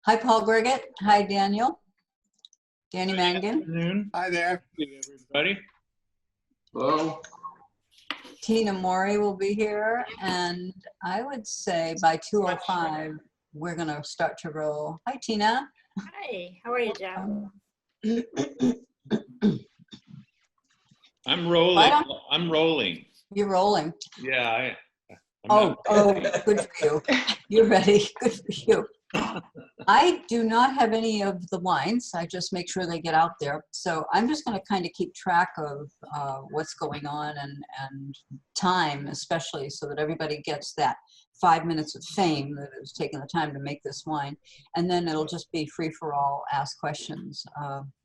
Hi, Paul Griggett. Hi, Daniel. Danny Good Mangan. afternoon. Hi there. Good everybody. Hello. Tina Mori will be here. And I would say by 2:05, we're going to start to roll. Hi, Tina. Hi, how are you, Joe? I'm rolling. Why don't- I'm rolling. You're rolling. Yeah. Oh, good for you. You're ready. Good for you. I do not have any of the wines. I just make sure they get out there. So I'm just going to kind of keep track of what's going on and time, especially so that everybody gets that 5 minutes of fame that is taking the time to make this wine. And then it'll just be free for all, ask questions.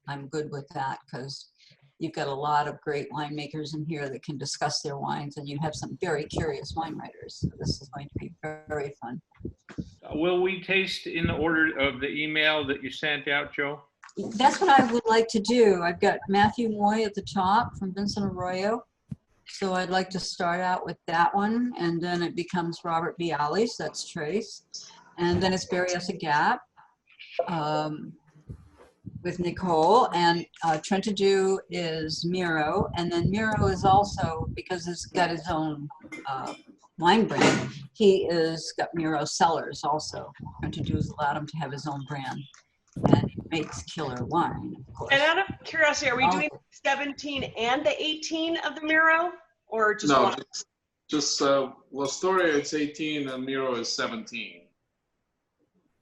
I'm good with that because you've got a lot of great winemakers in here that can discuss their wines, and you have some very curious wine writers. So this is going to be very fun. Will we taste in the order of the email that you sent out, Joe? That's what I would like to do. I've got Matthew Moy at the top from Vincent Arroyo. So I'd like to start out with that one, and then it becomes Robert Bialis, that's Trace. And then it's Berryessa Gap with Nicole, and Trentadue is Miro. And then Miro is also, because he's got his own wine brand, he is got Miro Cellars also. Trentadue's allowed him to have his own brand. And he makes killer wine, of course. And out of curiosity, are we doing 17 and the 18 of the Miro, or just one? Just Lastoria it's 18 and Miro is 17.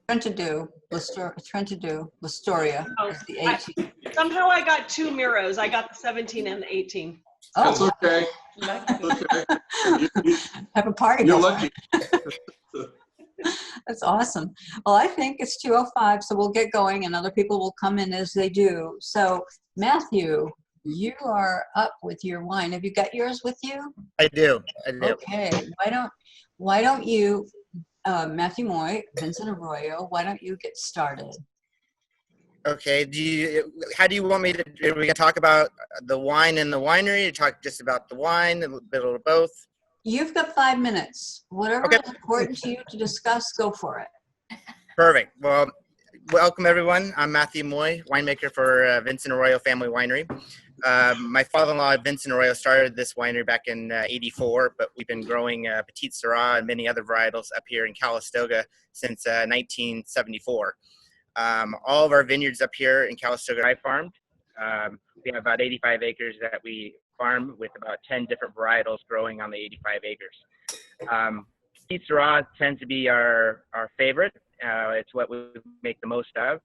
Trentadue, Lastoria is the 18. Somehow I got two Miros. I got the 17 and the 18. That's Oh, okay. Okay. have a party. You're girlfriend. lucky. That's awesome. Well, I think it's 2:05, so we'll get going, and other people will come in as they do. So, Matthew, you are up with your wine. Have you got yours with you? I do. Okay. Why don't you, Matthew Moy, Vincent Arroyo, why don't you get started? Okay. How do you want me to? Are we gonna talk about the wine and the winery? Or talk just about the wine, a bit of both? You've got 5 minutes. Whatever Okay. is important to you to discuss, go for it. Perfect. Well, welcome everyone. I'm Matthew Moy, winemaker for Vincent Arroyo Family Winery. My father-in-law, Vincent Arroyo, started this winery back in '84, but we've been growing Petite Sirah and many other varietals up here in Calistoga since 1974. All of our vineyards up here in Calistoga I farmed. We have about 85 acres that we farm with about 10 different varietals growing on the 85 acres. Petite Sirah tends to be our favorite. It's what we make the most of.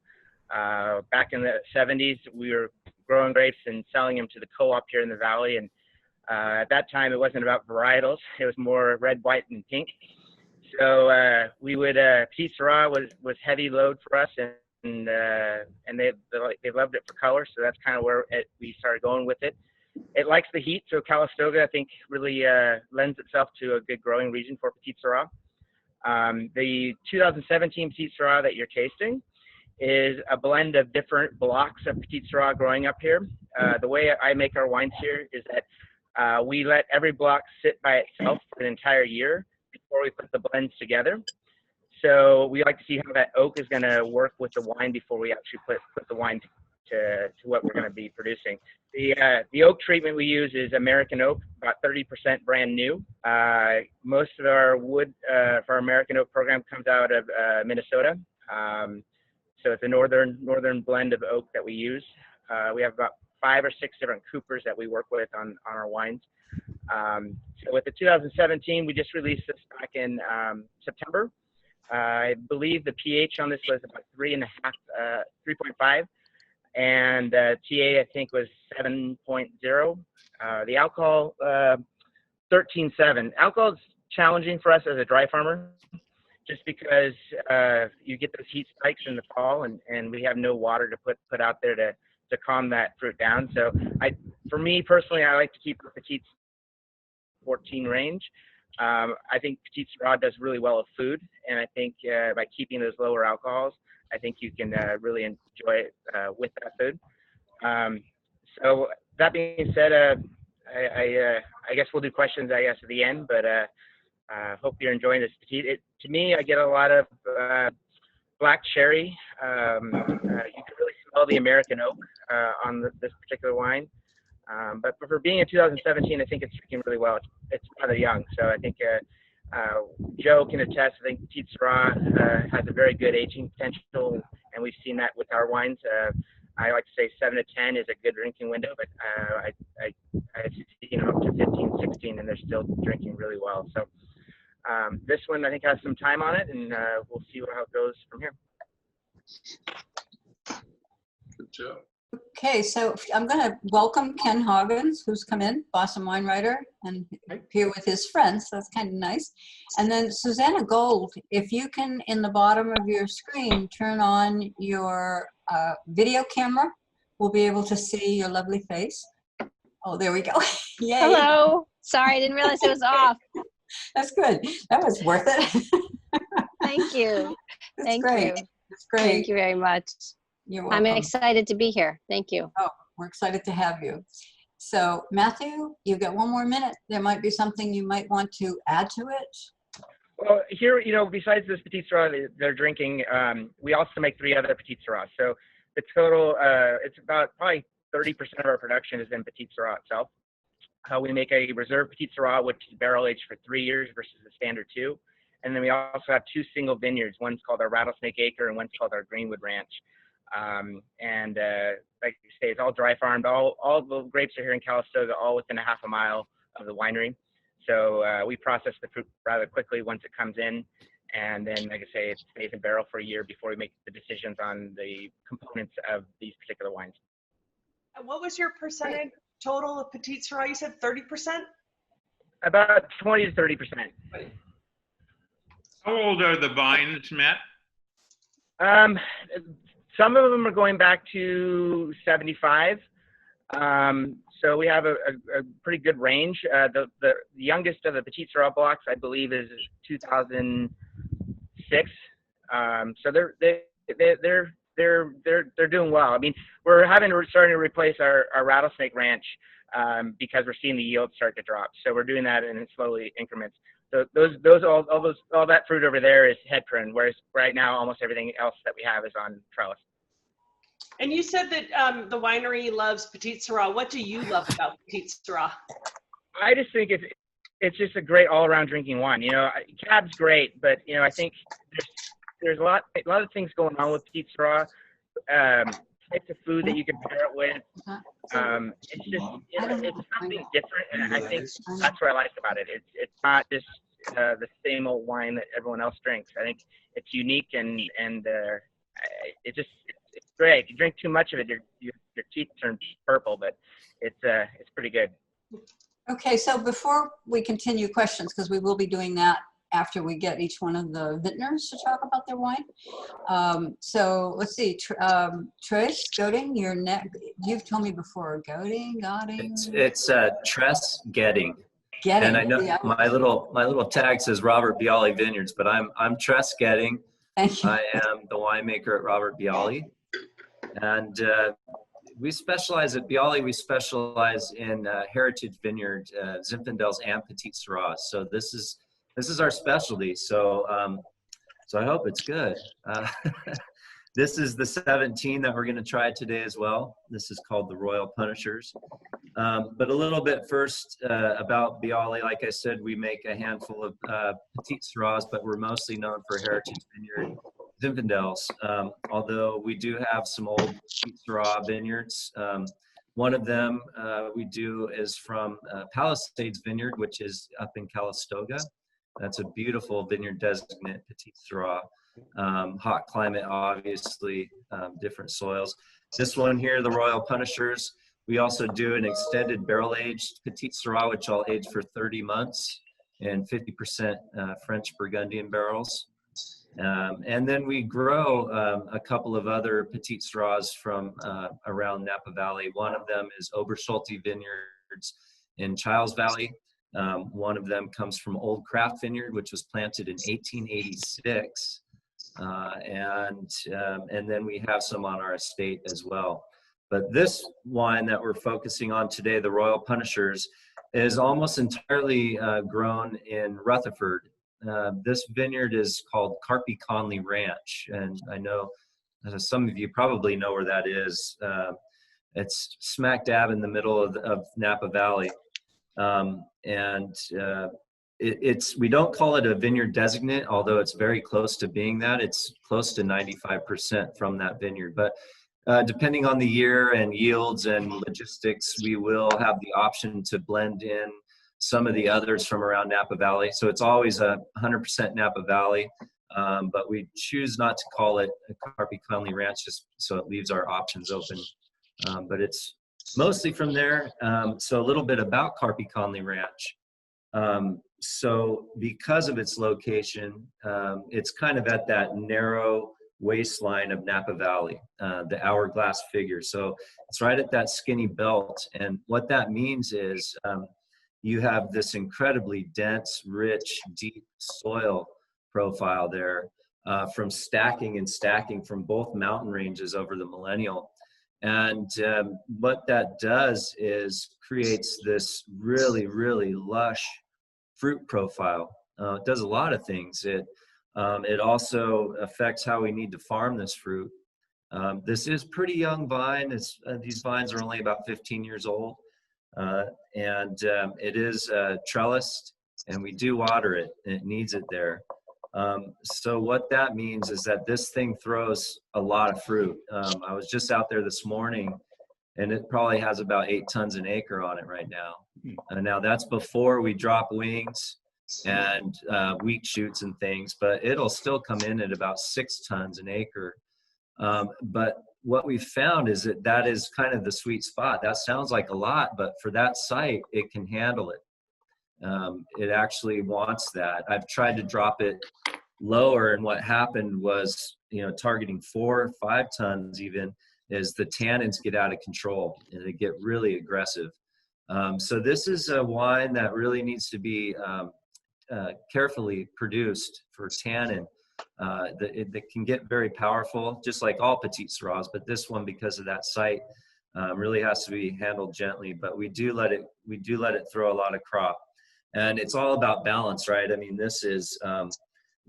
Back in the 70s, we were growing grapes and selling them to the co-op here in the valley. And at that time, it wasn't about varietals. It was more red, white, and pink. So Petite Sirah was heavy load for us, and they loved it for color. So that's kind of where we started going with it. It likes the heat, so Calistoga, I think, really lends itself to a good growing region for Petite Sirah. The 2017 Petite Sirah that you're tasting is a blend of different blocks of Petite Sirah growing up here. The way I make our wines here is that we let every block sit by itself for an entire year before we put the blends together. So we like to see how that oak is going to work with the wine before we actually put the wine to what we're going to be producing. The oak treatment we use is American oak, about 30% brand new. Most of our wood for our American oak program comes out of Minnesota. So it's a northern blend of oak that we use. We have about 5 or 6 different coopers that we work with on our wines. So with the 2017, we just released this back in September. I believe the pH on this was about 3.5. And TA, I think, was 7.0. The alcohol, 13.7. Alcohol is challenging for us as a dry farmer, just because you get those heat spikes in the fall, and we have no water to put out there to calm that fruit down. So for me personally, I like to keep the Petite 14 range. I think Petite Sirah does really well with food, and I think by keeping those lower alcohols, I think you can really enjoy it with that food. So that being said, I guess we'll do questions, I guess, at the end, but hope you're enjoying this Petite. To me, I get a lot of black cherry. You can really smell the American oak on this particular wine. But for being in 2017, I think it's drinking really well. It's rather young, so I think Joe can attest. I think Petite Sirah has a very good aging potential, and we've seen that with our wines. I like to say 7 to 10 is a good drinking window, but I've seen them up to 15, 16, and they're still drinking really well. So this one I think has some time on it, and we'll see how it goes from here. Good job. Okay, so I'm going to welcome Ken Hoggins, who's come in, Boston wine writer, and here with his friends. So that's kind of nice. And then Susanna Gold, if you can, in the bottom of your screen, turn on your video camera, we'll be able to see your lovely face. Oh, there we go. Yay. Hello. Sorry, I didn't realize it was off. That's good. That was worth it. Thank you. That's Thank great. you. That's great. Thank you very much. You're I'm welcome. excited to be here. Thank you. Oh, we're excited to have you. So Matthew, you've got one more minute. There might be something you might want to add to it. Well, here, besides this Petite Sirah they're drinking, we also make 3 other Petite Sirahs. So the total, it's about probably 30% of our production is in Petite Sirah itself. We make a reserve Petite Sirah, which is barrel aged for 3 years versus the standard 2. And then we also have 2 single vineyards. One's called our Rattlesnake Acre and one's called our Greenwood Ranch. Like you say, it's all dry farmed. All the grapes are here in Calistoga, all within a half a mile of the winery. So we process the fruit rather quickly once it comes in. And then, like I say, it stays in barrel for a year before we make the decisions on the components of these particular wines. What was your percentage total of Petite Sirah? You said 30%? About 20 to 30%. How old are the vines, Matt? Some of them are going back to 75. So we have a pretty good range. The youngest of the Petite Sirah blocks, I believe, is 2006. So they're doing well. I mean, we're starting to replace our Rattlesnake Ranch because we're seeing the yield start to drop. So we're doing that in slowly increments. So all that fruit over there is head prune, whereas right now almost everything else that we have is on trellis. And you said that the winery loves Petite Sirah. What do you love about Petite Sirah? I just think it's just a great all-around drinking wine. Cab's great, but I think there's a lot of things going on with Petite Sirah. Types of food that you can pair it with. It's just it's something different, and I think that's what I like about it. It's not just the same old wine that everyone else drinks. I think it's unique and it's great. If you drink too much of it, your teeth turn purple, but it's pretty good. Okay, so before we continue questions, because we will be doing that after we get each one of the vintners to talk about their wine. So let's see, Trace Goding, you've told me before, Goding. It's Tress Getting. Getting. And I know my little tag says Robert Bialy Vineyards, but I'm Tress Getting. Thank you. I am the winemaker at Robert Bialy. And we specialize at Bialy, we specialize in heritage vineyard, Zinfandels and Petite Sirah. So this is our specialty. So so I hope it's good. This is the 17 that we're going to try today as well. This is called the Royal Punishers. But a little bit first about Bialy. Like I said, we make a handful of Petite Sirahs, but we're mostly known for heritage vineyard Zinfandels. Although we do have some old Petite Sirah vineyards. One of them we do is from Palisades Vineyard, which is up in Calistoga. That's a beautiful vineyard designate Petite Sirah. Hot climate, obviously, different soils. This one here, the Royal Punishers, we also do an extended barrel-aged Petite Sirah, which I'll age for 30 months in 50% French Burgundian barrels. And then we grow a couple of other Petite Sirahs from around Napa Valley. One of them is Oberschulte Vineyards in Childs Valley. One of them comes from Old Craft Vineyard, which was planted in 1886. And then we have some on our estate as well. But this wine that we're focusing on today, the Royal Punishers, is almost entirely grown in Rutherford, This vineyard is called Carpi Conley Ranch, and I know some of you probably know where that is. It's smack dab in the middle of Napa Valley, we don't call it a vineyard designate, although it's very close to being that. It's close to 95% from that vineyard, but depending on the year and yields and logistics, we will have the option to blend in some of the others from around Napa Valley. So it's always 100% Napa Valley, but we choose not to call it a Carpi Conley Ranch just so it leaves our options open. But it's mostly from there. So a little bit about Carpi Conley Ranch. So because of its location, it's kind of at that narrow waistline of Napa Valley, the hourglass figure. So it's right at that skinny belt. And what that means is you have this incredibly dense, rich, deep soil profile there from stacking and stacking from both mountain ranges over the millennial. And what that does is creates this really, really lush fruit profile. It does a lot of things. It also affects how we need to farm this fruit. This is pretty young vine. These vines are only about 15 years old. And it is trellised, and we do water it, and it needs it there. So what that means is that this thing throws a lot of fruit. I was just out there this morning, and it probably has about 8 tons an acre on it right now. Now that's before we drop wings and wheat shoots and things, but it'll still come in at about 6 tons an acre. But what we found is that is kind of the sweet spot. That sounds like a lot, but for that site, it can handle it. It actually wants that. I've tried to drop it lower, and what happened was, targeting 4 or 5 tons even, is the tannins get out of control and they get really aggressive. So this is a wine that really needs to be carefully produced for tannin. That can get very powerful, just like all Petite Sirahs, but this one, because of that site, really has to be handled gently. But we do let it throw a lot of crop, and it's all about balance, right? I mean, this is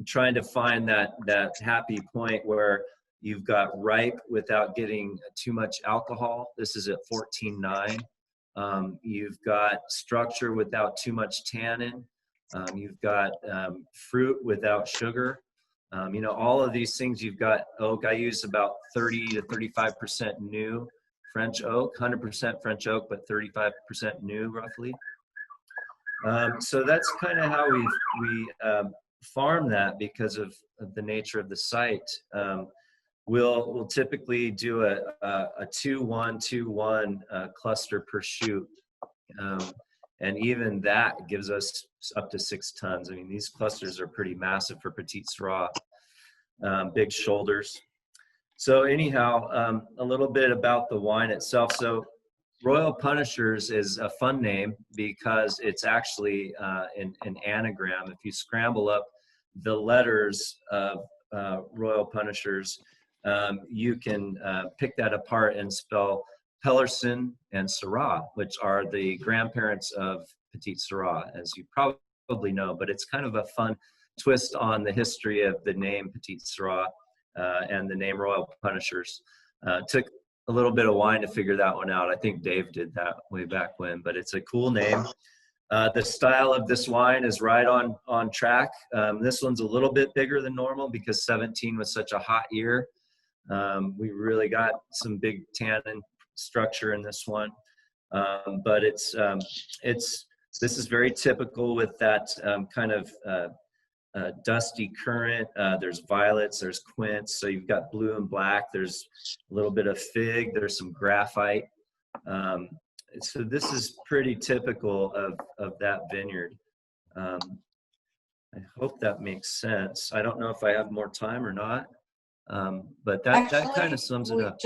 trying to find that happy point where you've got ripe without getting too much alcohol. This is at 14.9. You've got structure without too much tannin. You've got fruit without sugar. All of these things. You've got oak. I use about 30 to 35% new French oak, 100% French oak, but 35% new roughly. So that's kind of how we farm that because of the nature of the site. We'll typically do a 2-1-2-1 cluster per shoot. And even that gives us up to 6 tons. I mean, these clusters are pretty massive for Petite Sirah, big shoulders. So anyhow, a little bit about the wine itself. So Royal Punishers is a fun name because it's actually an anagram. If you scramble up the letters of Royal Punishers, you can pick that apart and spell Pellerson and Syrah, which are the grandparents of Petite Sirah, as you probably know, but it's kind of a fun twist on the history of the name Petite Sirah and the name Royal Punishers. Took a little bit of wine to figure that one out. I think Dave did that way back when, but it's a cool name. The style of this wine is right on track. This one's a little bit bigger than normal because 17 was such a hot year. We really got some big tannin structure in this one, but this is very typical with that kind of dusty currant. There's violets, there's quince, so you've got blue and black. There's a little bit of fig, there's some graphite. So this is pretty typical of that vineyard. I hope that makes sense. I don't know if I have more time or not, but that kind of sums it up.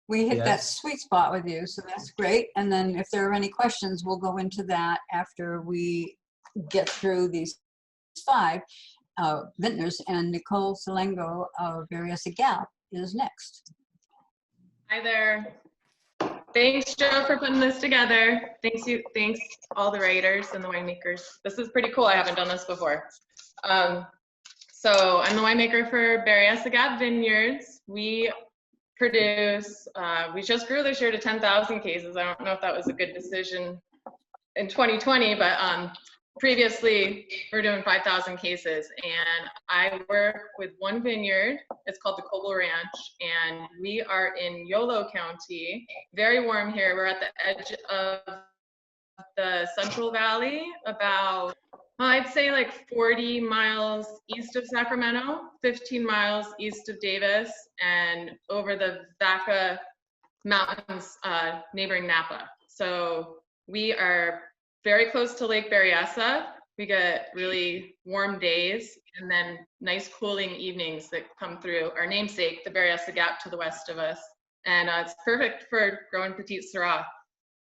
We hit that sweet spot with you, so that's great. And then if there are any questions, we'll go into that after we get through these 5 vintners. And Nicole Salengo of Berryessa Gap is next. Hi there. Thanks, Joe, for putting this together. Thanks all the writers and the winemakers. This is pretty cool. I haven't done this before. So I'm the winemaker for Berryessa Gap Vineyards. We produce, we just grew this year to 10,000 cases. I don't know if that was a good decision in 2020, but previously we're doing 5,000 cases, and I work with one vineyard. It's called the Cobble Ranch, and we are in Yolo County. Very warm here. We're at the edge of the Central Valley, about, well, I'd say like 40 miles east of Sacramento, 15 miles east of Davis, and over the Vaca Mountains, neighboring Napa. So we are very close to Lake Berryessa. We get really warm days and then nice cooling evenings that come through our namesake, the Berryessa Gap to the west of us. And it's perfect for growing Petite Sirah.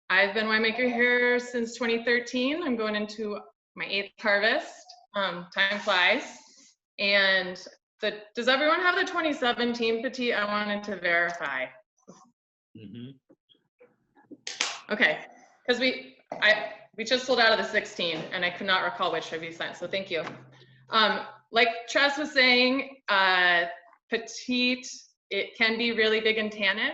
I've been winemaker here since 2013. I'm going into my 8th harvest. Time flies. And does everyone have the 2017 Petite? I wanted to verify. Okay, because we just sold out of the 16, and I could not recall which have you sent, so thank you. Like Tress was saying, Petite, it can be really big and tannic.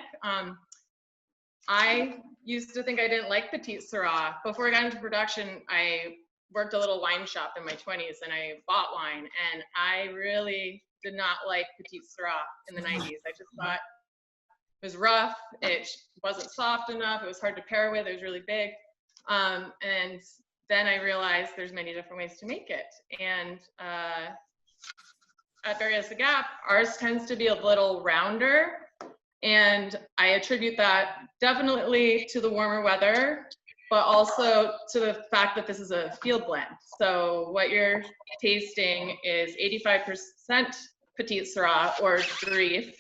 I used to think I didn't like Petite Sirah. Before I got into production, I worked a little wine shop in my 20s, and I bought wine, and I really did not like Petite Sirah in the 90s. I just thought it was rough, it wasn't soft enough, it was hard to pair with, it was really big. And then I realized there's many different ways to make it. And at Berryessa Gap, ours tends to be a little rounder. And I attribute that definitely to the warmer weather, but also to the fact that this is a field blend. So what you're tasting is 85% Petite Sirah or Grief.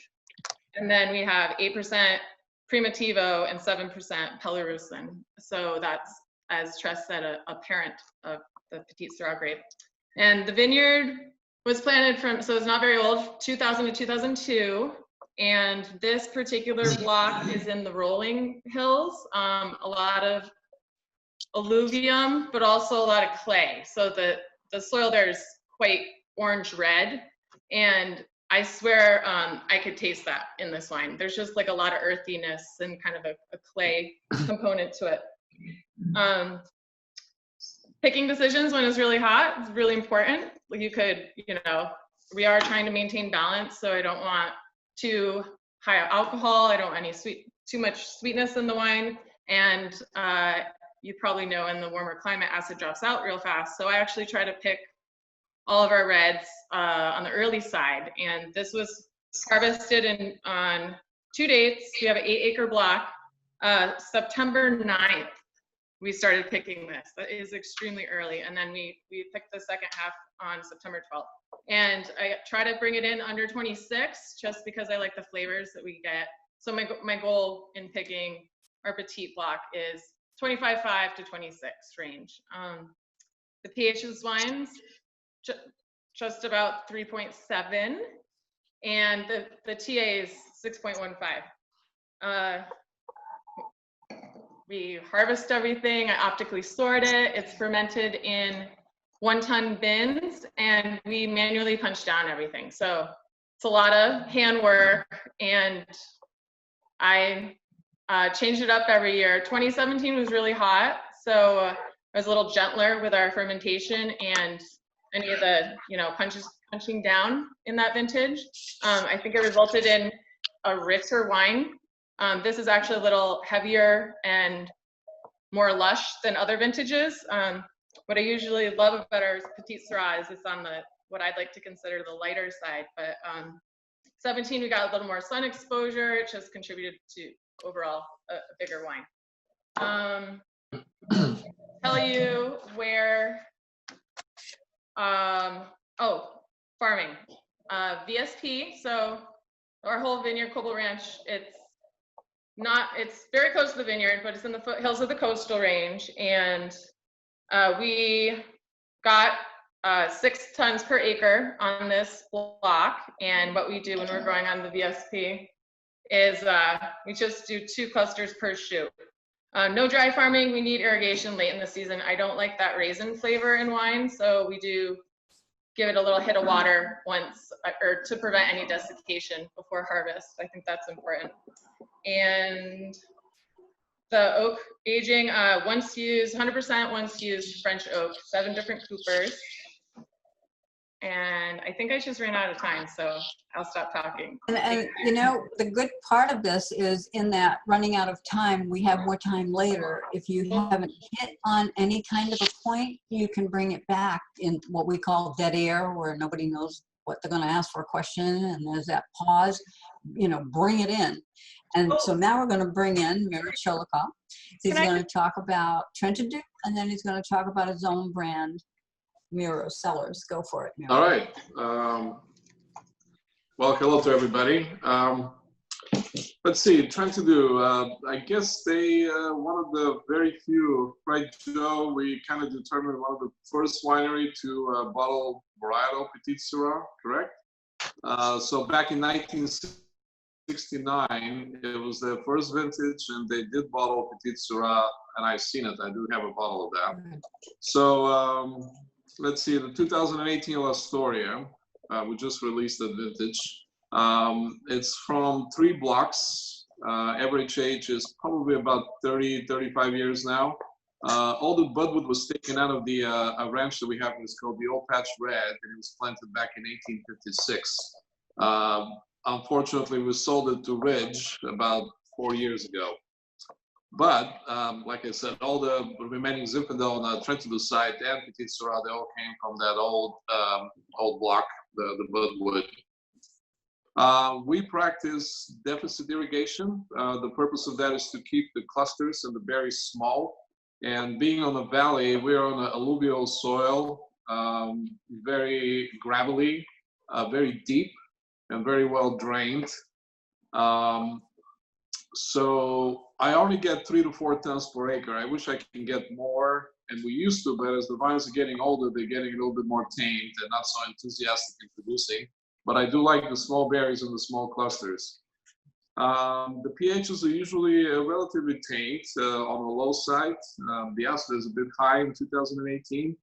And then we have 8% Primitivo and 7% Pelarusin. So that's, as Tress said, a parent of the Petite Sirah grape. And the vineyard was planted from, so it's not very old, 2000 to 2002. And this particular block is in the rolling hills, a lot of alluvium, but also a lot of clay. So the soil there is quite orange red. And I swear I could taste that in this wine. There's just like a lot of earthiness and kind of a clay component to it. Picking decisions when it's really hot is really important. Like you could, we are trying to maintain balance, so I don't want too high alcohol. I don't want any too much sweetness in the wine. And you probably know in the warmer climate, acid drops out real fast. So I actually try to pick all of our reds on the early side. And this was harvested on 2 dates. We have an 8-acre block. September 9th, we started picking this. That is extremely early. And then we picked the second half on September 12th. And I try to bring it in under 26 just because I like the flavors that we get. So my goal in picking our Petite block is 25.5 to 26 range. The pH of this wine's just about 3.7, and the TA is 6.15. We harvest everything, I optically sort it, it's fermented in 1-ton bins, and we manually punch down everything. So it's a lot of hand work, and I changed it up every year. 2017 was really hot, so I was a little gentler with our fermentation and any of the, punching down in that vintage. I think it resulted in a richer wine. This is actually a little heavier and more lush than other vintages. What I usually love about our Petite Sirah is it's on what I'd like to consider the lighter side. But 17, we got a little more sun exposure. It just contributed to overall a bigger wine. Tell you where, farming. VSP, so our whole vineyard, Cobble Ranch, it's very close to the vineyard, but it's in the foothills of the coastal range. And we got 6 tons per acre on this block. And what we do when we're growing on the VSP is we just do 2 clusters per shoot. No dry farming. We need irrigation late in the season. I don't like that raisin flavor in wine, so we do give it a little hit of water once, or to prevent any desiccation before harvest. I think that's important. And the oak aging, 1 SKUs, 100% 1 SKUs French oak, 7 different coopers. And I think I just ran out of time, so I'll stop talking. And you know, the good part of this is in that running out of time, we have more time later. If you haven't hit on any kind of a point, you can bring it back in what we call dead air, where nobody knows what they're going to ask for a question, and there's that pause. You know, bring it in. And so now we're going to bring in Mira Cholikoff. He's going to talk about Trentadue, and then he's going to talk about his own brand, Mira Cellars. Go for it, Mira. All right. Well, hello to everybody. Let's see, Trentadue. I guess they one of the very few, right, Joe? We kind of determined one of the first winery to bottle varietal Petite Sirah, correct? So back in 1969, it was their first vintage, and they did bottle Petite Sirah, and I've seen it. I do have a bottle of that. So let's see, the 2018 La Storia, we just released that vintage. It's from 3 blocks. Average age is probably about 30, 35 years now. All the budwood was taken out of the a ranch that we have. It's called the Old Patch Red, and it was planted back in 1856. Unfortunately, we sold it to Ridge about 4 years ago. But like I said, all the remaining Zinfandel on the Trentadue side and Petite Sirah, they all came from that old block, the budwood. We practice deficit irrigation. The purpose of that is to keep the clusters and the berries small. And being on the valley, we're on an alluvial soil, very gravelly, very deep, and very well drained. So I only get 3 to 4 tons per acre. I wish I can get more, and we used to, but as the vines are getting older, they're getting a little bit more tamed and not so enthusiastic in producing. But I do like the small berries and the small clusters. The pHs are usually relatively tamed on the low side. The acid is a bit high in 2018.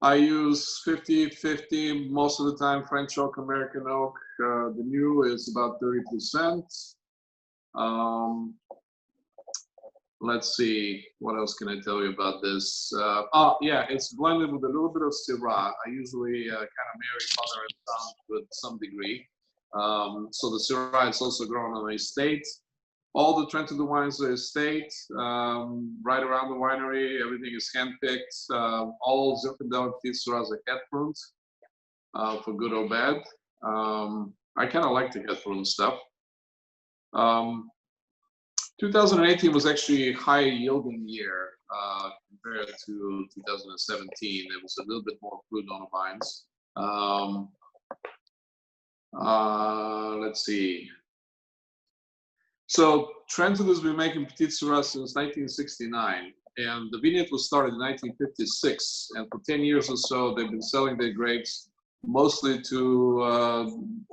I use 50-50 most of the time, French oak, American oak. The new is about 30%. Let's see, what else can I tell you about this? Oh, yeah, it's blended with a little bit of Syrah. I usually kind of marry father and son with some degree. So the Syrah is also grown on the estate. All the Trentadue wines are estate, right around the winery. Everything is handpicked. All Zinfandel and Petite Sirahs are head pruned, for good or bad. I kind of like the head pruned stuff. 2018 was actually a high yielding year compared to 2017. It was a little bit more fruit on the vines. Let's see. So Trentadue has been making Petite Sirah since 1969, and the vineyard was started in 1956. And for 10 years or so, they've been selling their grapes mostly to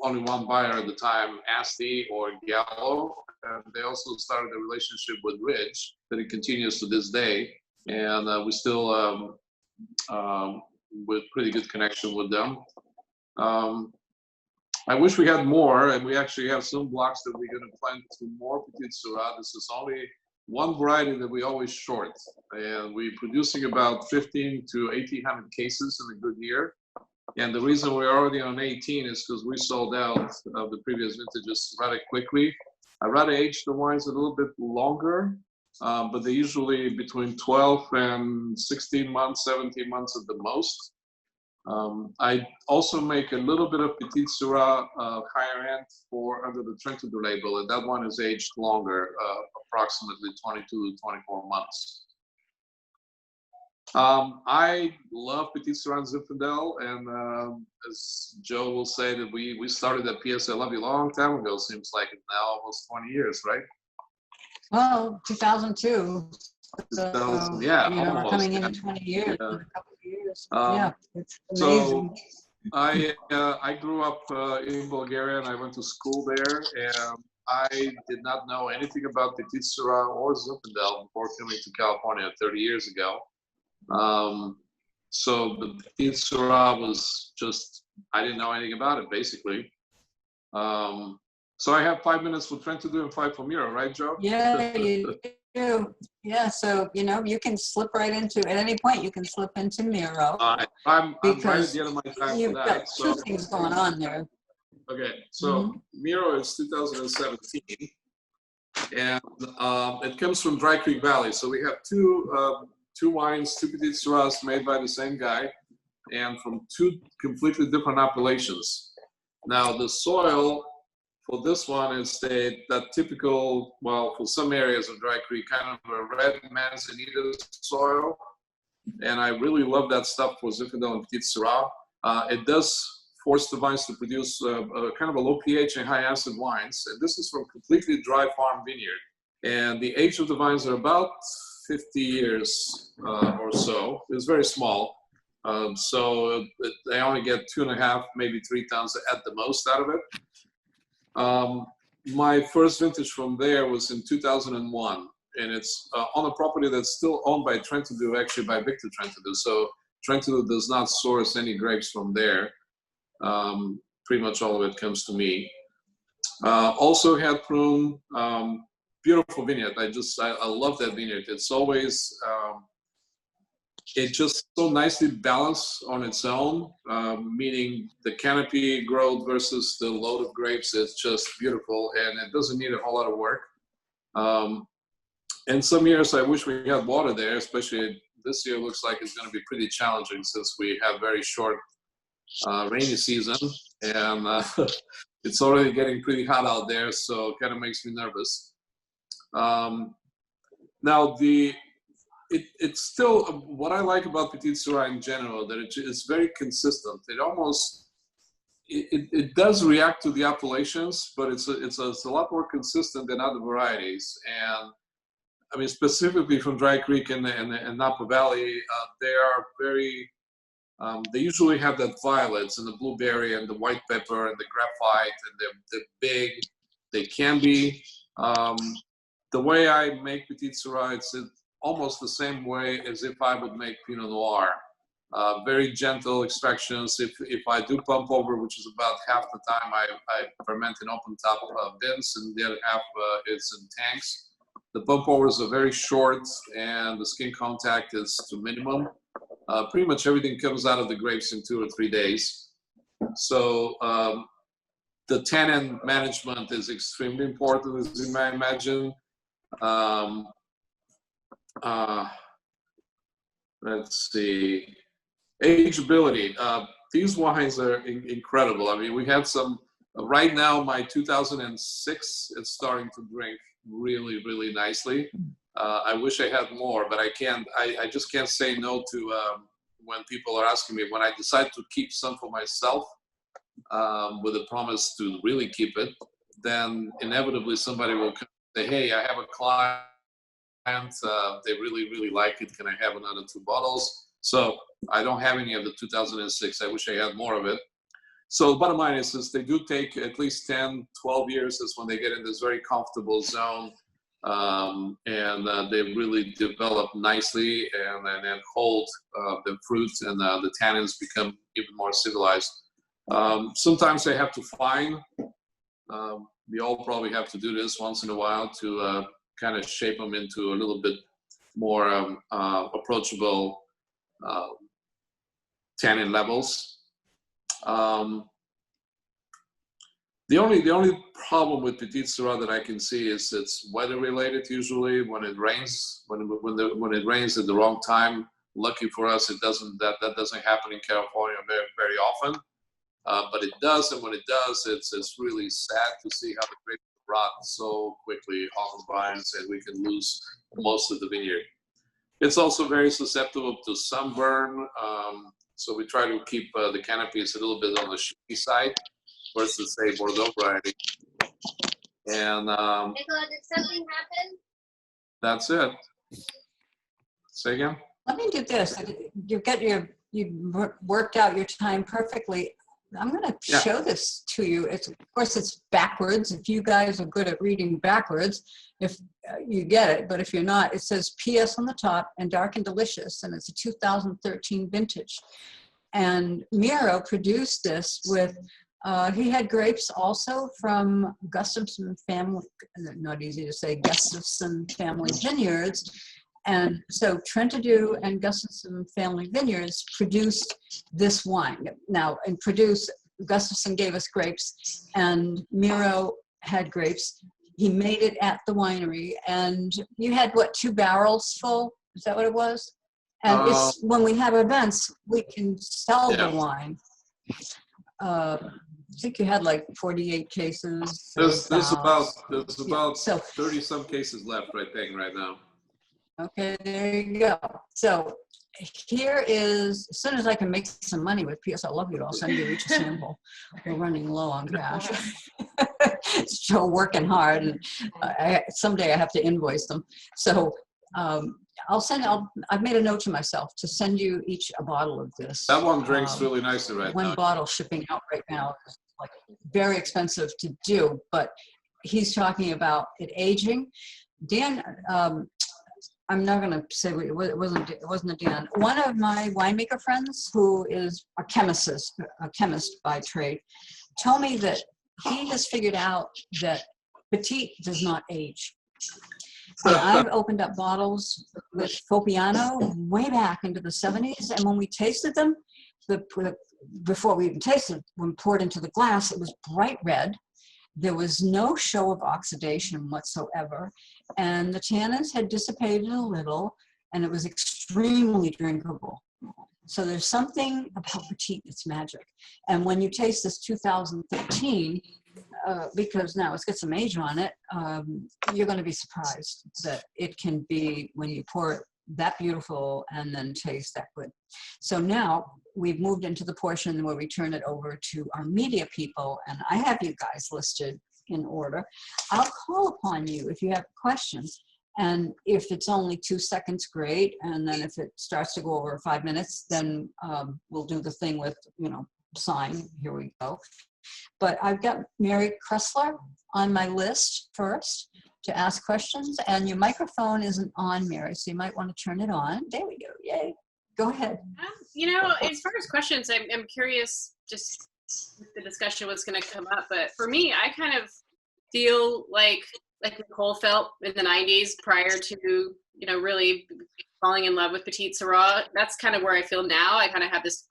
only one buyer at the time, Asti or Gallo. And they also started a relationship with Ridge that it continues to this day. And we still with pretty good connection with them. I wish we had more, and we actually have some blocks that we're going to plant to more Petite Sirah. This is only one variety that we always short, and we're producing about 15 to 1,800 cases in a good year. And the reason we're already on 18 is because we sold out of the previous vintages rather quickly. I rather age the wines a little bit longer, but they're usually between 12 and 16 months, 17 months at the most. I also make a little bit of Petite Sirah higher end for under the Trentadue label, and that one is aged longer, approximately 22 to 24 months. I love Petite Sirah and Zinfandel, and as Joe will say, that we started at PS I Love You a long time ago. Seems like it's now almost 20 years, right? Well, 2002. So, yeah, you know, almost. coming into 20 years, Yeah. in a couple of years. Um, Yeah, it's amazing. So I grew up in Bulgaria and I went to school there, and I did not know anything about Petite Sirah or Zinfandel before coming to California 30 years ago. So the Petite Sirah was just, I didn't know anything about it, basically. So I have 5 minutes for Trent to do and 5 for Miro, right, Joe? Yeah, you do. Yeah, so, you know, you can slip right into, at any point, you can slip into Miro. I'm right at Because the end of my time for you've got that. two things going on there. Okay, so Miro is 2017, and it comes from Dry Creek Valley. So we have two wines, two Petite Sirahs made by the same guy, and from two completely different appellations. Now the soil for this one is that typical, well, for some areas of Dry Creek, kind of a red Manzanita soil, and I really love that stuff for Zinfandel and Petite Sirah. It does force the vines to produce kind of a low pH and high acid wines. And this is from completely dry farm vineyard. And the age of the vines are about 50 years or so. It's very small. So they only get 2.5, maybe 3 tons at the most out of it. My first vintage from there was in 2001. And it's on a property that's still owned by Trentadue, actually by Victor Trentadue. So Trentadue does not source any grapes from there. Pretty much all of it comes to me. Also had Prune, beautiful vineyard. I love that vineyard. It's always, it's just so nicely balanced on its own, meaning the canopy growth versus the load of grapes is just beautiful, and it doesn't need a whole lot of work. And some years I wish we had water there, especially this year looks like it's going to be pretty challenging since we have very short rainy season, and it's already getting pretty hot out there, so it kind of makes me nervous. Now it's still, what I like about Petite Sirah in general, that it's very consistent. It does react to the appellations, but it's a lot more consistent than other varieties. And I mean, specifically from Dry Creek and Napa Valley, they are very, they usually have that violets and the blueberry and the white pepper and the graphite, and they're big. They can be. The way I make Petite Sirah, it's almost the same way as if I would make Pinot Noir. Very gentle extractions. If I do pump over, which is about half the time I ferment in open top bins, and the other half is in tanks. The pump overs are very short, and the skin contact is to minimum. Pretty much everything comes out of the grapes in 2 or 3 days. So the tannin management is extremely important, as you may imagine. Let's see, ageability. These wines are incredible. I mean, we had some, right now my 2006 is starting to drink really, really nicely. I wish I had more, but I can't, I just can't say no to when people are asking me. When I decide to keep some for myself with a promise to really keep it, then inevitably somebody will come and say, hey, I have a client, they really, really like it. Can I have another 2 bottles? So I don't have any of the 2006. I wish I had more of it. So the bottom line is they do take at least 10, 12 years is when they get in this very comfortable zone, and they really develop nicely and then hold the fruits, and the tannins become even more civilized. Sometimes they have to fine. We all probably have to do this once in a while to kind of shape them into a little bit more approachable tannin levels. The only problem with Petite Sirah that I can see is it's weather related. Usually, when it rains, when it rains at the wrong time. Lucky for us, it doesn't. That doesn't happen in California very, very often. But it does, and when it does, it's really sad to see how the grapes rot so quickly on the vines, and we can lose most of the vineyard. It's also very susceptible to sunburn, so we try to keep the canopies a little bit on the shady side versus, say, Bordeaux variety. And Nicola, did something happen? That's it. Say again? Let me do this. You've worked out your time perfectly. I'm going to Yeah. show this to you. Of course, it's backwards. If you guys are good at reading backwards, if you get it, but if you're not, it says PS on the top and Dark and Delicious, and it's a 2013 vintage. And Miro produced this with, he had grapes also from Gustafson family, not easy to say, Gustafson family vineyards. And so Trentadue and Gustafson family vineyards produced this wine. Now, and Gustafson gave us grapes and Miro had grapes. He made it at the winery, and you had what, 2 barrels full? Is that what it was? And it's when we have events, we can sell the wine. I think you had like 48 cases. There's about 30 30 some cases left, I think, right now. Okay, there you go. So here is, as soon as I can make some money with PS, I love you. I'll send you each a sample. We're running low on cash. Still working hard, and someday I have to invoice them. So I've made a note to myself to send you each a bottle of this. That one drinks really nicely right now. One bottle shipping out right now is like very expensive to do, but he's talking about it aging. Dan, I'm not going to say it wasn't a Dan. One of my winemaker friends, who is a chemist by trade, told me that he has figured out that Petite does not age. And I've opened up bottles with Fopiano way back into the 70s, and when we tasted them, before we even tasted, when poured into the glass, it was bright red. There was no show of oxidation whatsoever, and the tannins had dissipated a little, and it was extremely drinkable. So there's something about Petite that's magic. And when you taste this 2013, because now it's got some age on it, you're going to be surprised that it can be, when you pour it, that beautiful and then taste that good. So now we've moved into the portion where we turn it over to our media people, and I have you guys listed in order. I'll call upon you if you have questions, and if it's only 2 seconds, great, and then if it starts to go over 5 minutes, then we'll do the thing with, sign, here we go. But I've got Mary Kressler on my list first to ask questions, and your microphone isn't on, Mary, so you might want to turn it on. There we go. Yay. Go ahead. As far as questions, I'm curious, just with the discussion, what's going to come up. But for me, I kind of feel like Nicole felt in the 90s prior to, really falling in love with Petite Sirah. That's kind of where I feel now. I kind of have this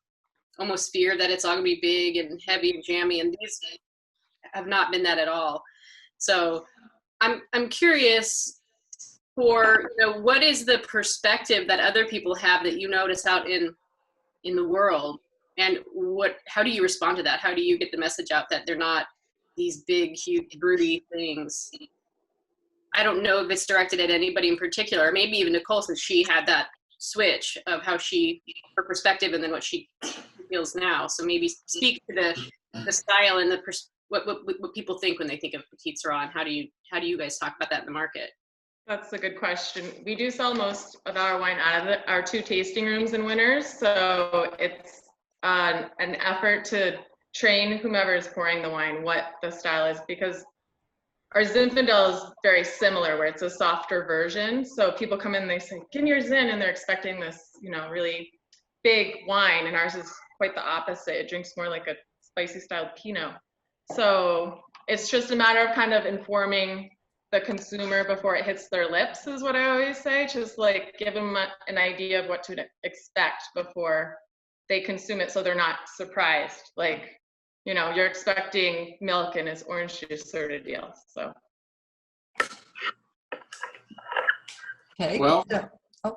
almost fear that it's all going to be big and heavy and jammy, and these have not been that at all. So I'm curious for, what is the perspective that other people have that you notice out in the world, and how do you respond to that? How do you get the message out that they're not these big, huge, broody things? I don't know if it's directed at anybody in particular, maybe even Nicole, since she had that switch of how her perspective and then what she feels now. So maybe speak to the style and what people think when they think of Petite Sirah, and how do you guys talk about that in the market? That's a good question. We do sell most of our wine out of our 2 tasting rooms in Winners, so it's an effort to train whomever is pouring the wine what the style is, because our Zinfandel is very similar, where it's a softer version. So people come in and they say, "Give me your Zin," and they're expecting this, really big wine, and ours is quite the opposite. It drinks more like a spicy style Pinot. So it's just a matter of kind of informing the consumer before it hits their lips, is what I always say. Just like give them an idea of what to expect before they consume it, so they're not surprised. Like, you're expecting milk and it's orange juice sort of deal. So. Okay. Well,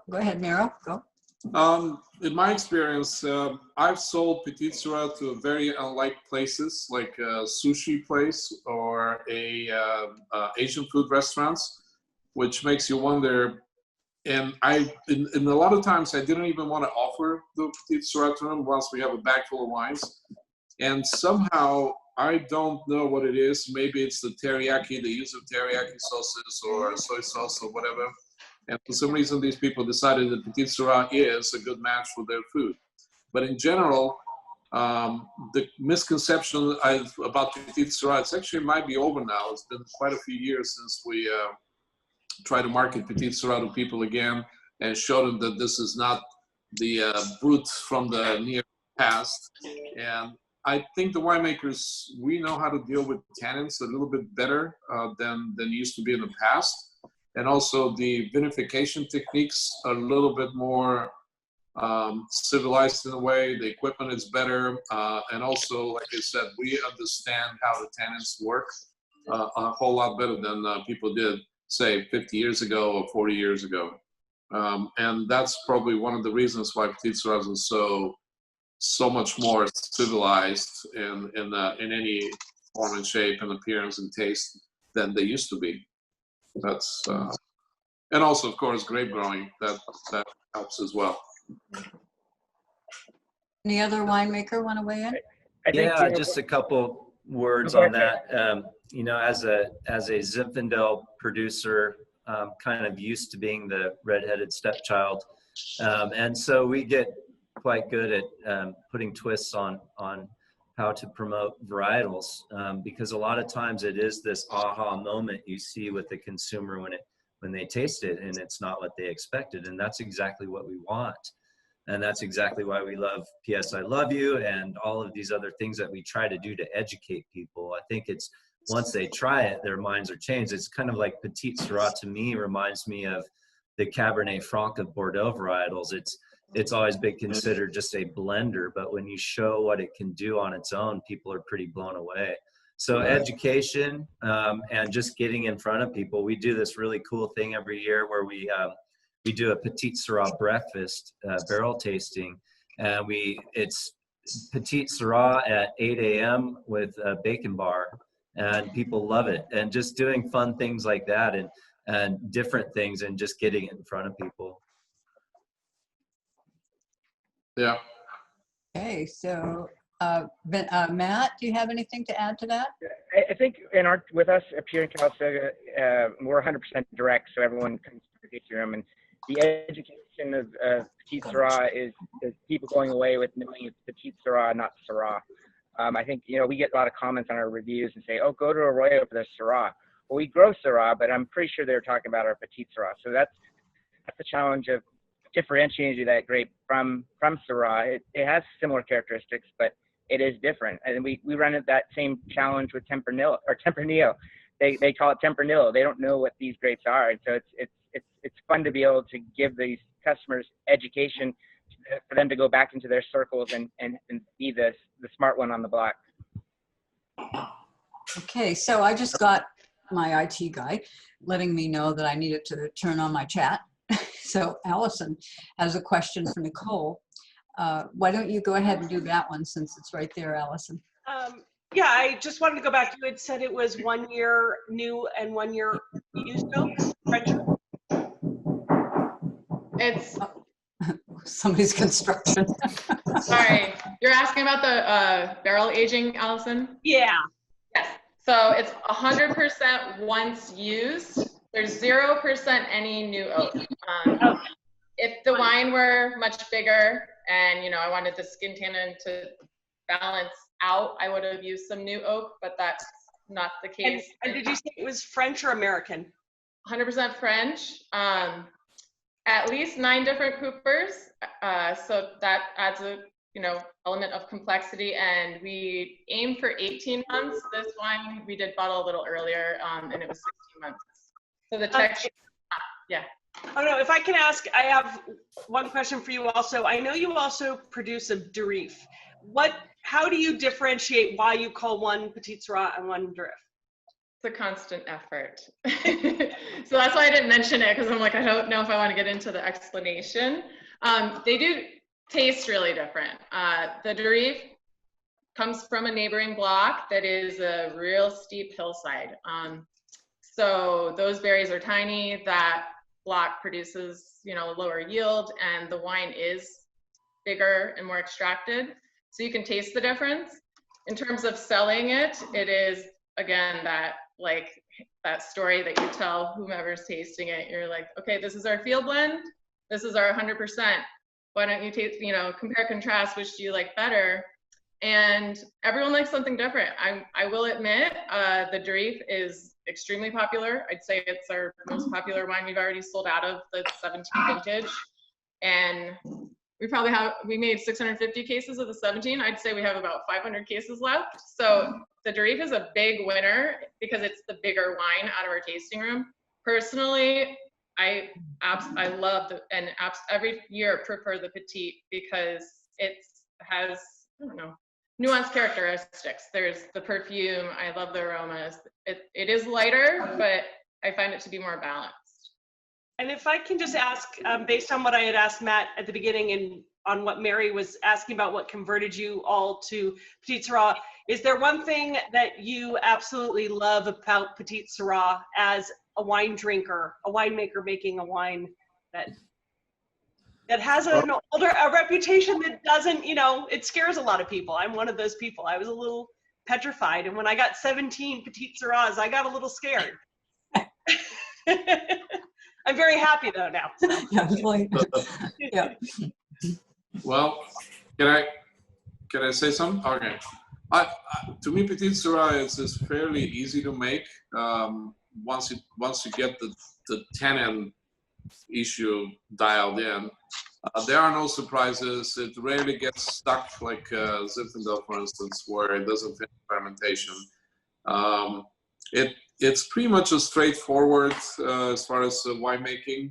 go ahead, Miro. Go. In my experience, I've sold Petite Sirah to very unlike places, like a sushi place or Asian food restaurants, which makes you wonder. And in a lot of times, I didn't even want to offer the Petite Sirah to them once we have a bag full of wines. And somehow, I don't know what it is. Maybe it's the teriyaki, the use of teriyaki sauces or soy sauce or whatever. And for some reason, these people decided that Petite Sirah is a good match for their food. But in general, The misconception about Petite Sirah, it's actually might be over now. It's been quite a few years since we try to market Petite Sirah to people again and show them that this is not the brute from the near past. And I think the winemakers, we know how to deal with tannins a little bit better than used to be in the past. And also the vinification techniques are a little bit more civilized in a way. The equipment is better. And also, like I said, we understand how the tannins work a whole lot better than people did, say, 50 years ago or 40 years ago. And that's probably one of the reasons why Petite Sirahs are so much more civilized in any form and shape and appearance and taste than they used to be. That's and also, of course, grape growing that helps as well. Any other winemaker want to weigh in? Yeah, just a couple words on that. You know, as a Zinfandel producer, kind of used to being the redheaded stepchild, and so we get quite good at putting twists on how to promote varietals, because a lot of times it is this aha moment you see with the consumer when they taste it and it's not what they expected, and that's exactly what we want. And that's exactly why we love P.S. I Love You and all of these other things that we try to do to educate people. I think it's once they try it, their minds are changed. It's kind of like Petite Sirah to me reminds me of the Cabernet Franc of Bordeaux varietals. It's always been considered just a blender, but when you show what it can do on its own, people are pretty blown away. So education and just getting in front of people. We do this really cool thing every year where we do a Petite Sirah breakfast barrel tasting, and it's Petite Sirah at 8 a.m. with a bacon bar, and people love it. And just doing fun things like that and different things and just getting it in front of people. Yeah. Okay, so Matt, do you have anything to add to that? I think with us up here in Calistoga, we're 100% direct, so everyone comes to the tasting room, and the education of Petite Sirah is people going away with knowing it's Petite Sirah, not Syrah. I think, you know, we get a lot of comments on our reviews and say, oh, go to Arroyo for the Syrah. Well, we grow Syrah, but I'm pretty sure they're talking about our Petite Sirah. So that's the challenge of differentiating that grape from Syrah. It has similar characteristics, but it is different. And we run that same challenge with Tempranillo. They call it Tempranillo. They don't know what these grapes are. And so it's fun to be able to give these customers education for them to go back into their circles and be the smart one on the block. Okay, so I just got my IT guy letting me know that I needed to turn on my chat. So Allison has a question for Nicole. Why don't you go ahead and do that one since it's right there, Allison? Yeah, I just wanted to go back. You had said it was 1 year new and 1 year used oak. It's somebody's construction. Sorry, you're asking about the barrel aging, Allison? Yeah. Yes. So it's 100% once used. There's 0% any new oak. If the wine were much bigger and, you know, I wanted the skin tannin to balance out, I would have used some new oak, but that's not the case. And did you say it was French or American? 100% French. At least 9 different coopers. So that adds a, you know, element of complexity, and we aim for 18 months. This wine we did bottle a little earlier, and it was 16 months. So the texture, yeah. Oh no, if I can ask, I have one question for you also. I know you also produce a Durif. How do you differentiate why you call one Petite Sirah and one Durif? It's a constant effort. So that's why I didn't mention it, because I'm like, I don't know if I want to get into the explanation. They do taste really different. The Durif comes from a neighboring block that is a real steep hillside. So those berries are tiny. That block produces, you know, lower yield, and the wine is bigger and more extracted. So you can taste the difference. In terms of selling it, it is, again, that story that you tell whomever's tasting it. You're like, okay, this is our field blend. This is our 100%. Why don't you taste, you know, compare, contrast, which do you like better? and everyone likes something different. I will admit, the Derief is extremely popular. I'd say it's our most popular wine we've already sold out of the 17 vintage. And we made 650 cases of the 17. I'd say we have about 500 cases left. So the Derief is a big winner because it's the bigger wine out of our tasting room. Personally, I love every year prefer the Petite because it has, I don't know, nuanced characteristics. There's the perfume. I love the aromas. It is lighter, but I find it to be more balanced. And if I can just ask, based on what I had asked Matt at the beginning and on what Mary was asking about what converted you all to Petite Sirah, is there one thing that you absolutely love about Petite Sirah as a wine drinker, a winemaker making a wine that has a reputation that doesn't, it scares a lot of people. I'm one of those people. I was a little petrified. And when I got 17 Petite Sirahs, I got a little scared. I'm very happy though now. So. Yeah. Well, can I say something? Okay. To me, Petite Sirah is fairly easy to make. Once you get the tannin issue dialed in, there are no surprises. It rarely gets stuck like Zinfandel, for instance, where it doesn't finish fermentation. It's pretty much as straightforward as far as winemaking.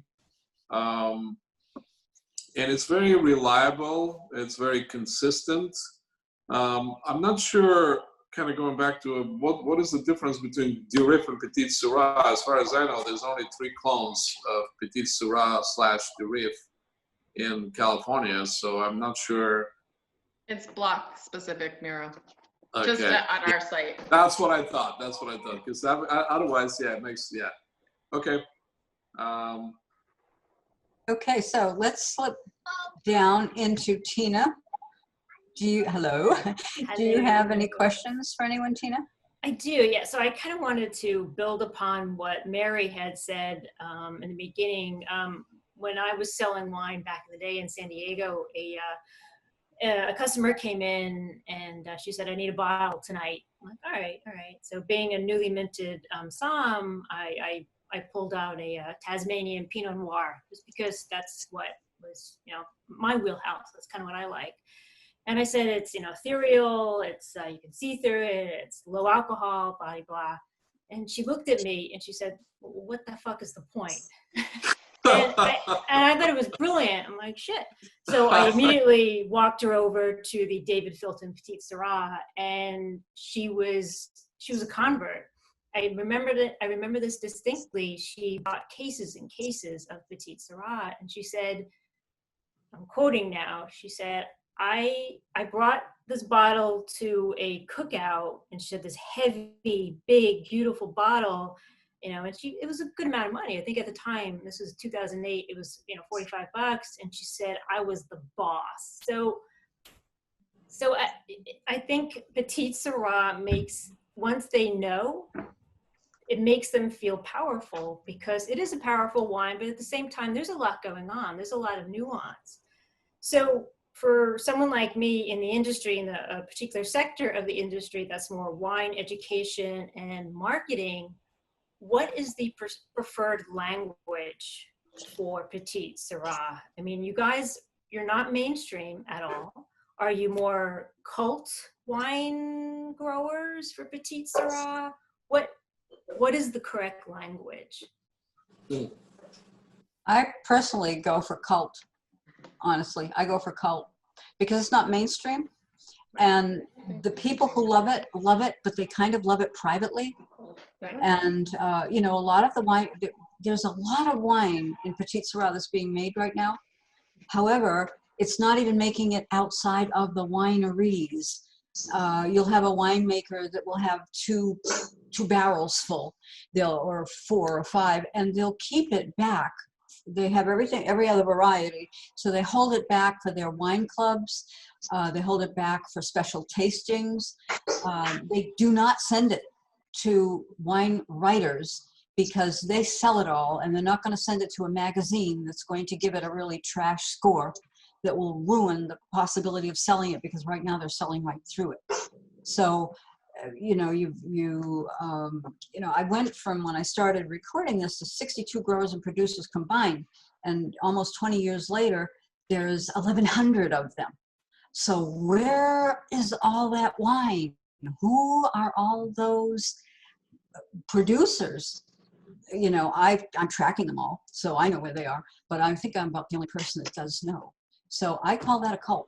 And it's very reliable. It's very consistent. I'm not sure, kind of going back to what is the difference between Derief and Petite Sirah? As far as I know, there's only 3 clones of Petite Sirah / Derief in California, so I'm not sure. It's block specific, Mira. Okay. Just at our site. That's what I thought. Because otherwise, yeah, it makes, yeah. Okay. Okay, so let's slip down into Tina. Hello. Do you have any questions for anyone, Tina? I do, yeah. So I kind of wanted to build upon what Mary had said in the beginning. When I was selling wine back in the day in San Diego, a customer came in and she said, "I need a bottle tonight." I'm like, all right. So being a newly minted Somm, I pulled out a Tasmanian Pinot Noir just because that's what was, my wheelhouse. That's kind of what I like. And I said, it's, ethereal, it's, you can see through it, it's low alcohol, blah, blah. And she looked at me and she said, "What the fuck is the point?" and I thought it was brilliant. I'm like, shit. So I immediately walked her over to the David Filton Petite Sirah, and she was a convert. I remember this distinctly. She bought cases and cases of Petite Sirah, and she said, I'm quoting now, she said, I brought this bottle to a cookout, and she had this heavy, big, beautiful bottle, and it was a good amount of money. I think at the time, this was 2008, it was, $45, and she said, I was the boss. So I think Petite Sirah makes, once they know, it makes them feel powerful, because it is a powerful wine, but at the same time, there's a lot going on. There's a lot of nuance. So for someone like me in the industry, in a particular sector of the industry that's more wine education and marketing, what is the preferred language for Petite Sirah? I mean, you guys, you're not mainstream at all. Are you more cult wine growers for Petite Sirah? What is the correct language? I personally go for cult. Honestly, I go for cult because it's not mainstream, and the people who love it, but they kind of love it privately. And a lot of the wine, there's a lot of wine in Petite Sirah that's being made right now. However, it's not even making it outside of the wineries. You'll have a winemaker that will have two barrels full, or 4 or 5, and they'll keep it back. They have every other variety. So they hold it back for their wine clubs. They hold it back for special tastings. They do not send it to wine writers because they sell it all, and they're not going to send it to a magazine that's going to give it a really trash score. that will ruin the possibility of selling it, because right now they're selling right through it. So, you know, I went from when I started recording this to 62 growers and producers combined, and almost 20 years later, there's 1,100 of them. So where is all that wine? Who are all those producers? You know, I'm tracking them all, so I know where they are, but I think I'm about the only person that does know. So I call that a cult.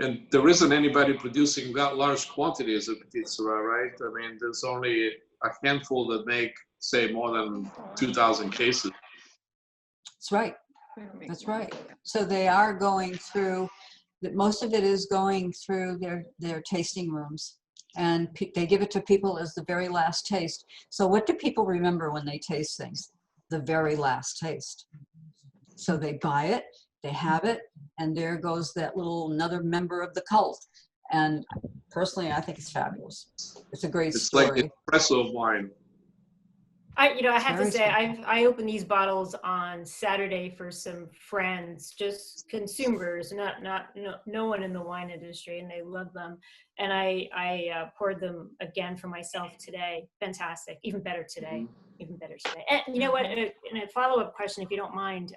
And there isn't anybody producing that large quantities of Petite Sirah, right? I mean, there's only a handful that make, say, more than 2,000 cases. That's right. That's right. So they are going through, most of it is going through their tasting rooms, and they give it to people as the very last taste. So what do people remember when they taste things? The very last taste. So they buy it, they have it, and there goes that little another member of the cult. And personally, I think it's fabulous. It's a great story. It's like the espresso of wine. I have to say, I opened these bottles on Saturday for some friends, just consumers, no one in the wine industry, and they love them. And I poured them again for myself today. Fantastic, even better today, even better today. And you know what? And a follow-up question, if you don't mind.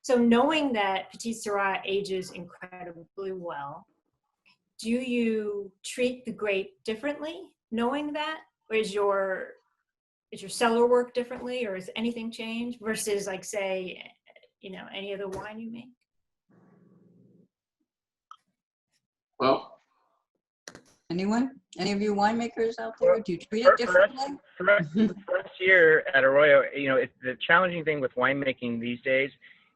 So knowing that Petite Sirah ages incredibly well, do you treat the grape differently, knowing that, or is your cellar work differently, or is anything changed versus, like, say, any other wine you make? Well, anyone? Any of you winemakers out there? Do you treat it differently? For us here at Arroyo, the challenging thing with winemaking these days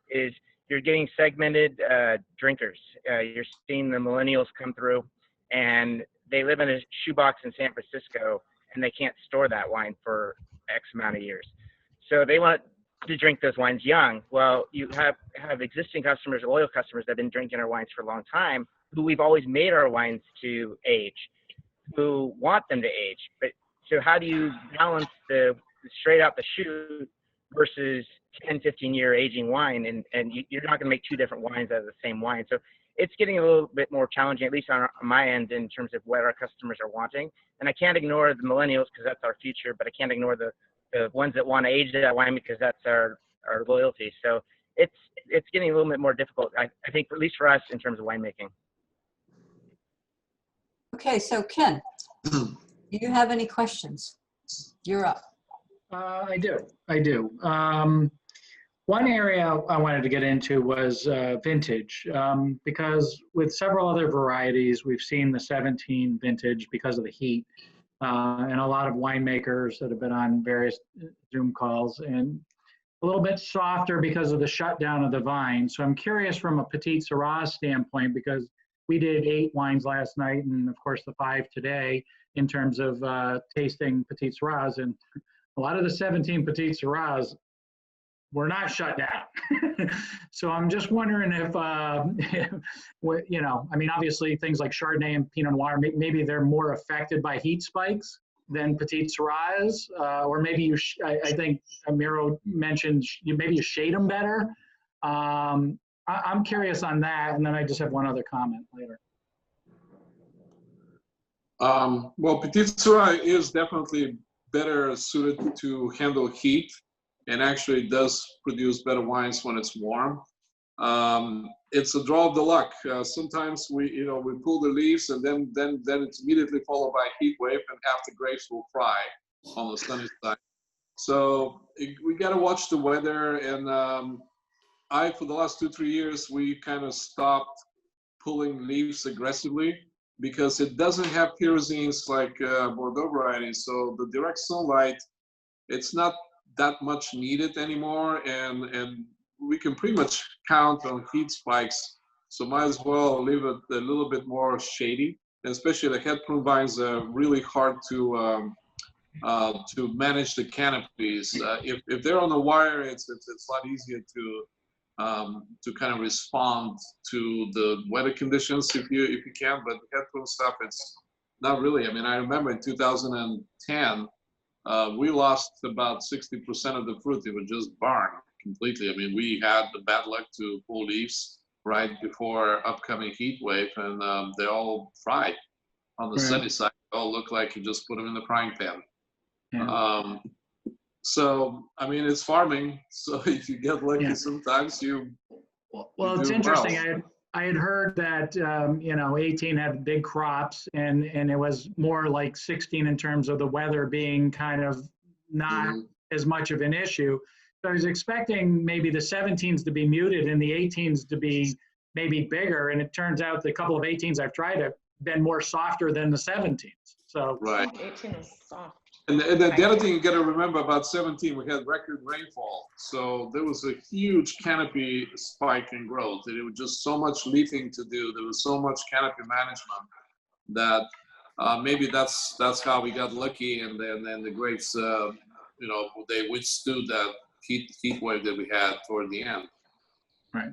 is you're getting segmented drinkers. You're seeing the millennials come through, and they live in a shoebox in San Francisco, and they can't store that wine for X amount of years. So they want to drink those wines young. Well, you have existing customers, loyal customers that have been drinking our wines for a long time, who we've always made our wines to age, who want them to age. But so how do you balance the straight out the chute versus 10, 15-year aging wine? And you're not going to make two different wines out of the same wine. So it's getting a little bit more challenging, at least on my end, in terms of what our customers are wanting. And I can't ignore the millennials because that's our future, but I can't ignore the ones that want to age that wine because that's our loyalty. So it's getting a little bit more difficult, I think, at least for us, in terms of winemaking. Okay, so Ken, do you have any questions? You're up. I do. One area I wanted to get into was vintage, because with several other varieties, we've seen the 17 vintage because of the heat, and a lot of winemakers that have been on various Zoom calls, and a little bit softer because of the shutdown of the vine. So I'm curious from a Petite Sirah standpoint, because we did 8 wines last night and of course the 5 today in terms of tasting Petite Sirahs, and a lot of the 17 Petite Sirahs were not shut down. So I'm just wondering if, I mean, obviously things like Chardonnay and Pinot Noir, maybe they're more affected by heat spikes than Petite Sirah is, or maybe I think Miro mentioned maybe you shade them better. I'm curious on that, and then I just have one other comment later. Well, Petite Sirah is definitely better suited to handle heat, and actually does produce better wines when it's warm. It's a draw of the luck. Sometimes we pull the leaves, and then it's immediately followed by a heat wave, and half the grapes will fry on the sunny side. So we got to watch the weather. And for the last 2-3 years, we kind of stopped pulling leaves aggressively because it doesn't have pyrazines like Bordeaux varieties. So the direct sunlight, it's not that much needed anymore, and we can pretty much count on heat spikes, so might as well leave it a little bit more shady. And especially the head prune vines are really hard to manage the canopies. If they're on the wire, it's a lot easier to kind of respond to the weather conditions if you can. But the head prune stuff, it's not really. I mean, I remember in 2010. We lost about 60% of the fruit. It was just burned completely. I mean, we had the bad luck to pull leaves, right before upcoming heat wave, and they're all fried. On the sunny side, they all look like you just put them in the frying pan. Yeah. So, I mean, it's farming. So if you get lucky, sometimes you. Well, it's interesting. I had heard that, 18 had big crops and it was more like 16 in terms of the weather being kind of not as much of an issue. So I was expecting maybe the 17s to be muted and the 18s to be maybe bigger. And it turns out the couple of 18s I've tried have been more softer than the 17s. So 18 is soft. And the other thing you got to remember about 17, we had record rainfall. So there was a huge canopy spike in growth. There was just so much leafing to do. There was so much canopy management that maybe that's how we got lucky. And then the grapes, they withstood that heat wave that we had toward the end. Right.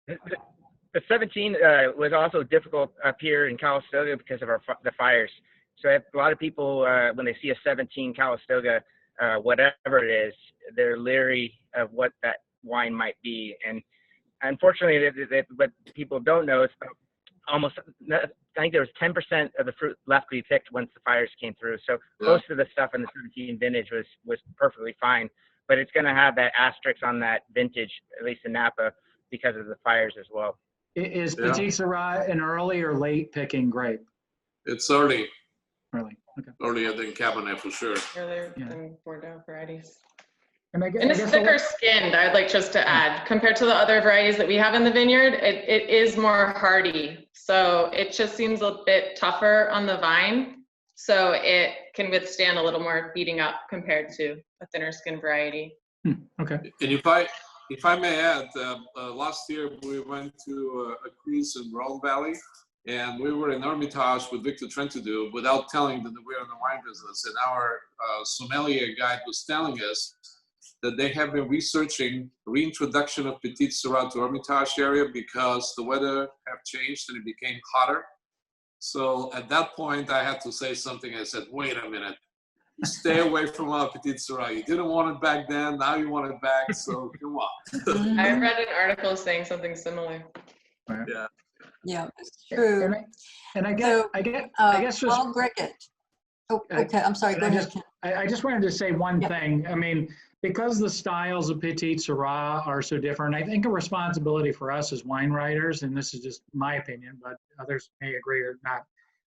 Yeah. The 17 was also difficult up here in Calistoga because of the fires. So a lot of people, when they see a 17 Calistoga, whatever it is, they're leery of what that wine might be. And unfortunately, what people don't know is almost, I think there was 10% of the fruit left to be picked once the fires came through. So most of the stuff in the 17 vintage was perfectly fine, but it's going to have that asterisk on that vintage, at least in Napa, because of the fires as well. Is Petite Sirah an early or late picking grape? It's early. Early, okay. Earlier than Cabernet for sure. Earlier than Bordeaux varieties. And it's thicker skinned, I'd like just to add, compared to the other varieties that we have in the vineyard, it is more hardy. So it just seems a bit tougher on the vine. So it can withstand a little more beating up compared to a thinner skinned variety. Okay. And if I may add, last year we went to a cruise in Rhone Valley, and we were in Hermitage with Victor Trentadue without telling them that we're in the wine business. And our sommelier guide was telling us that they have been researching reintroduction of Petite Sirah to Hermitage area because the weather have changed and it became hotter. So at that point, I had to say something. I said, wait a minute, stay away from our Petite Sirah. You didn't want it back then, now you want it back, so come on. I read an article saying something similar. Yeah. Yeah, it's true. And I guess just Paul Brickett. Oh, okay. I'm sorry. Go ahead. I just wanted to say one thing. I mean, because the styles of Petite Sirah are so different, I think a responsibility for us as wine writers, and this is just my opinion, but others may agree or not.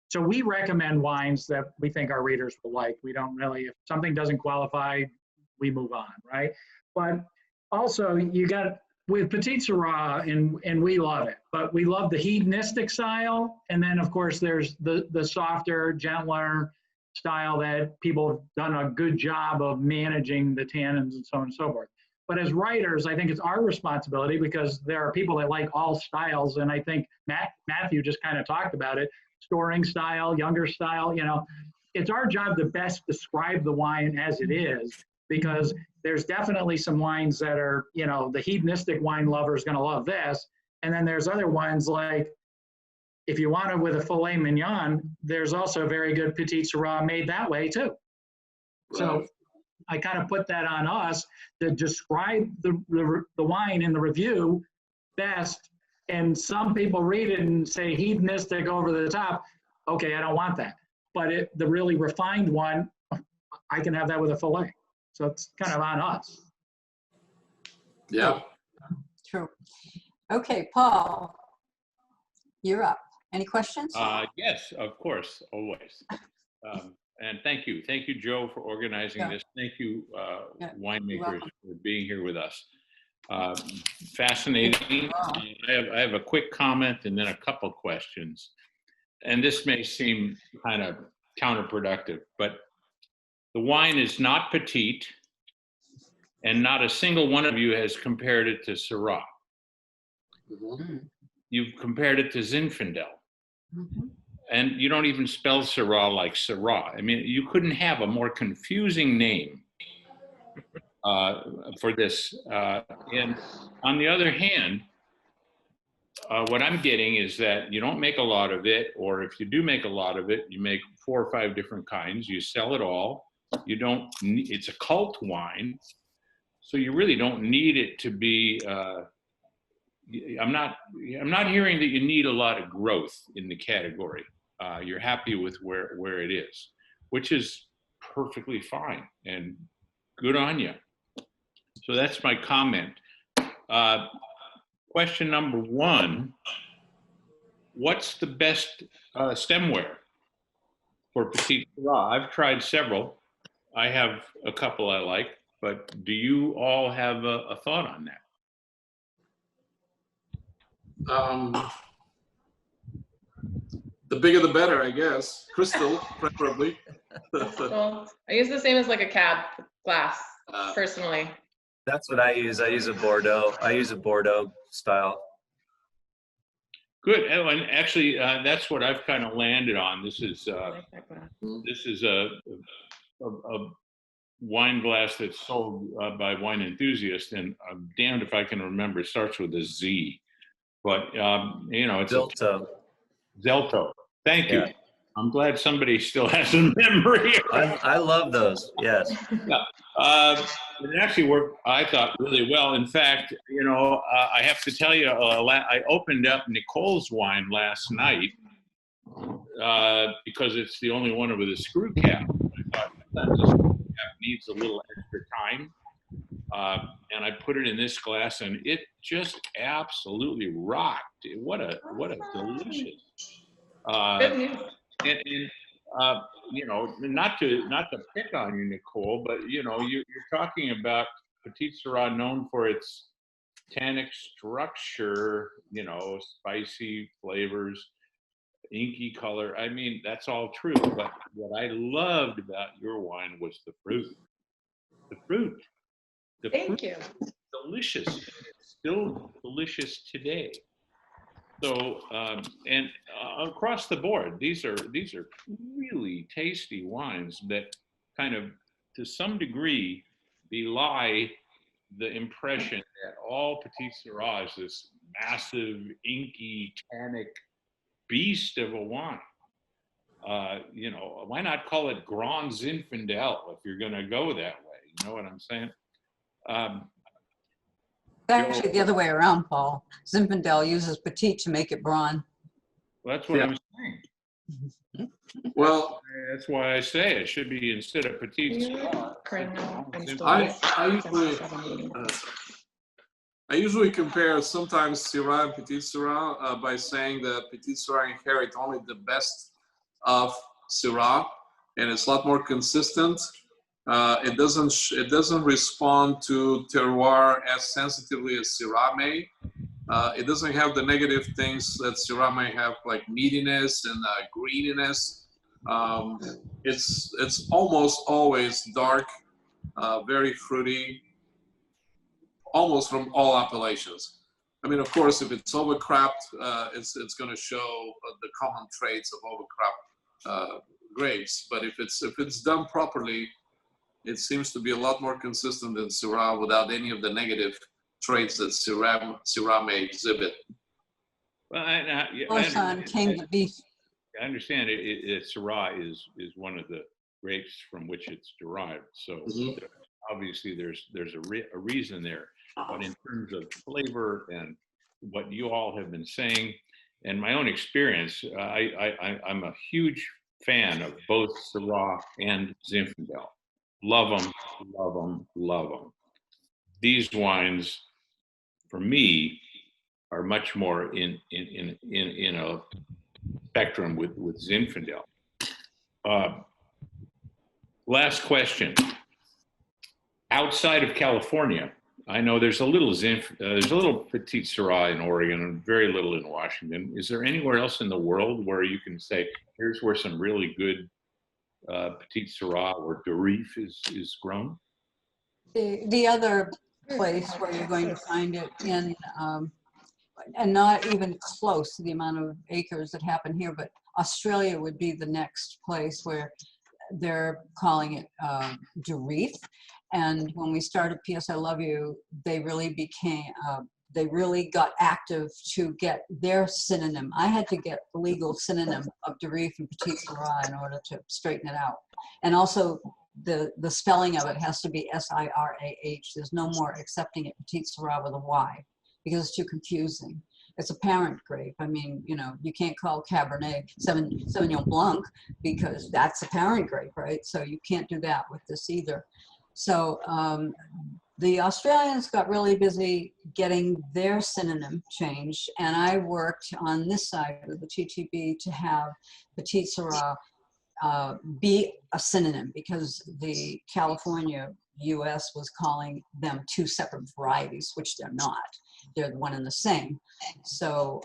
So we recommend wines that we think our readers will like. We don't really, if something doesn't qualify, we move on, right? But also, you got with Petite Sirah, and we love it, but we love the hedonistic style. And then, of course, there's the softer, gentler style that people have done a good job of managing the tannins and so on and so forth. But as writers, I think it's our responsibility because there are people that like all styles. And I think Matthew just kind of talked about it, storing style, younger style, it's our job to best describe the wine as it is, because there's definitely some wines that are, the hedonistic wine lover is going to love this. And then there's other wines like, if you want it with a filet mignon, there's also a very good Petite Sirah made that way too. So I kind of put that on us to describe the wine in the review best. And some people read it and say hedonistic over the top. Okay, I don't want that. But the really refined one, I can have that with a filet. So it's kind of on us. Yeah. True. Okay, Paul, you're up. Any questions? Yes, of course, always. And thank you, Joe, for organizing this. Thank you, winemakers, for being here with us. Fascinating. I have a quick comment and then a couple questions. And this may seem kind of counterproductive, but the wine is not petite, and not a single one of you has compared it to Syrah. You've compared it to Zinfandel. And you don't even spell Syrah like Syrah. I mean, you couldn't have a more confusing name for this. And on the other hand, what I'm getting is that you don't make a lot of it, or if you do make a lot of it, you make 4 or 5 different kinds. You sell it all. You don't. It's a cult wine, so you really don't need it to be I'm not hearing that you need a lot of growth in the category. You're happy with where it is, which is perfectly fine and good on you. So that's my comment. Question number one, what's the best stemware for Petite Sirah? I've tried several. I have a couple I like, but do you all have a thought on that? The bigger the better, I guess. Crystal, preferably. Well, I use the same as like a cab glass, personally. That's what I use. I use a Bordeaux. I use a Bordeaux style. Good. Oh, and actually, that's what I've kind of landed on. This is a wine glass that's sold by wine enthusiasts, and I'm damned if I can remember. It starts with a Z, but you know, it's Zilto. Zelto. Thank you. Yeah. I'm glad somebody still has a memory. I love those. Yes. Yeah. It actually worked, I thought, really well. In fact, you know, I have to tell you, I opened up Nicole's wine last night because it's the only one with a screw cap. I thought sometimes the screw cap needs a little extra time. And I put it in this glass, and it just absolutely rocked. What a delicious. And you know, not to pick on you, Nicole, but you know, you're talking about Petite Sirah, known for its tannic structure, you know, spicy flavors, inky color. I mean, that's all true. But what I loved about your wine was the fruit. The fruit. Thank you. Delicious. It's still delicious today. So, and across the board, these are really tasty wines that kind of, to some degree, belie the impression that all Petite Sirah is this massive, inky, tannic beast of a wine. You know, why not call it Grand Zinfandel if you're going to go that way? You know what I'm saying? Actually, the other way around, Paul. Zinfandel uses Petite to make it Braun. Well, that's what I'm saying. Well, that's why I say it should be, instead of Petite Sirah. I usually compare sometimes Syrah and Petite Sirah by saying that Petite Sirah inherit only the best of Syrah, and it's a lot more consistent. It doesn't respond to terroir as sensitively as Syrah may. It doesn't have the negative things that Syrah may have, like meatiness and greeniness. It's almost always dark, very fruity, almost from all appellations. I mean, of course, if it's overcrapped, it's going to show the common traits of overcrapped grapes. But if it's done properly, it seems to be a lot more consistent than Syrah without any of the negative traits that Syrah may exhibit. Well, I understand Syrah is one of the grapes from which it's derived. So obviously there's a reason there. But in terms of flavor and what you all have been saying, and my own experience, I'm a huge fan of both Syrah and Zinfandel. Love them, love them, love them. These wines, for me, are much more in a spectrum with Zinfandel. Last question. Outside of California, I know there's a little Petite Sirah in Oregon and very little in Washington. Is there anywhere else in the world where you can say, here's where some really good Petite Sirah or Durif is grown? The other place where you're going to find it in, and not even close to the amount of acres that happen here, but Australia would be the next place where they're calling it Durif. And when we started PS I Love You, they really got active to get their synonym. I had to get the legal synonym of Durif and Petite Sirah in order to straighten it out. And also the spelling of it has to be Sirah. There's no more accepting it Petite Sirah with a Y. because it's too confusing. It's a parent grape. I mean, you know, you can't call Cabernet Sauvignon Blanc because that's a parent grape, right? So you can't do that with this either. So the Australians got really busy getting their synonym changed, and I worked on this side of the TTB to have Petite Sirah be a synonym, because the California US was calling them two separate varieties, which they're not. They're one and the same. So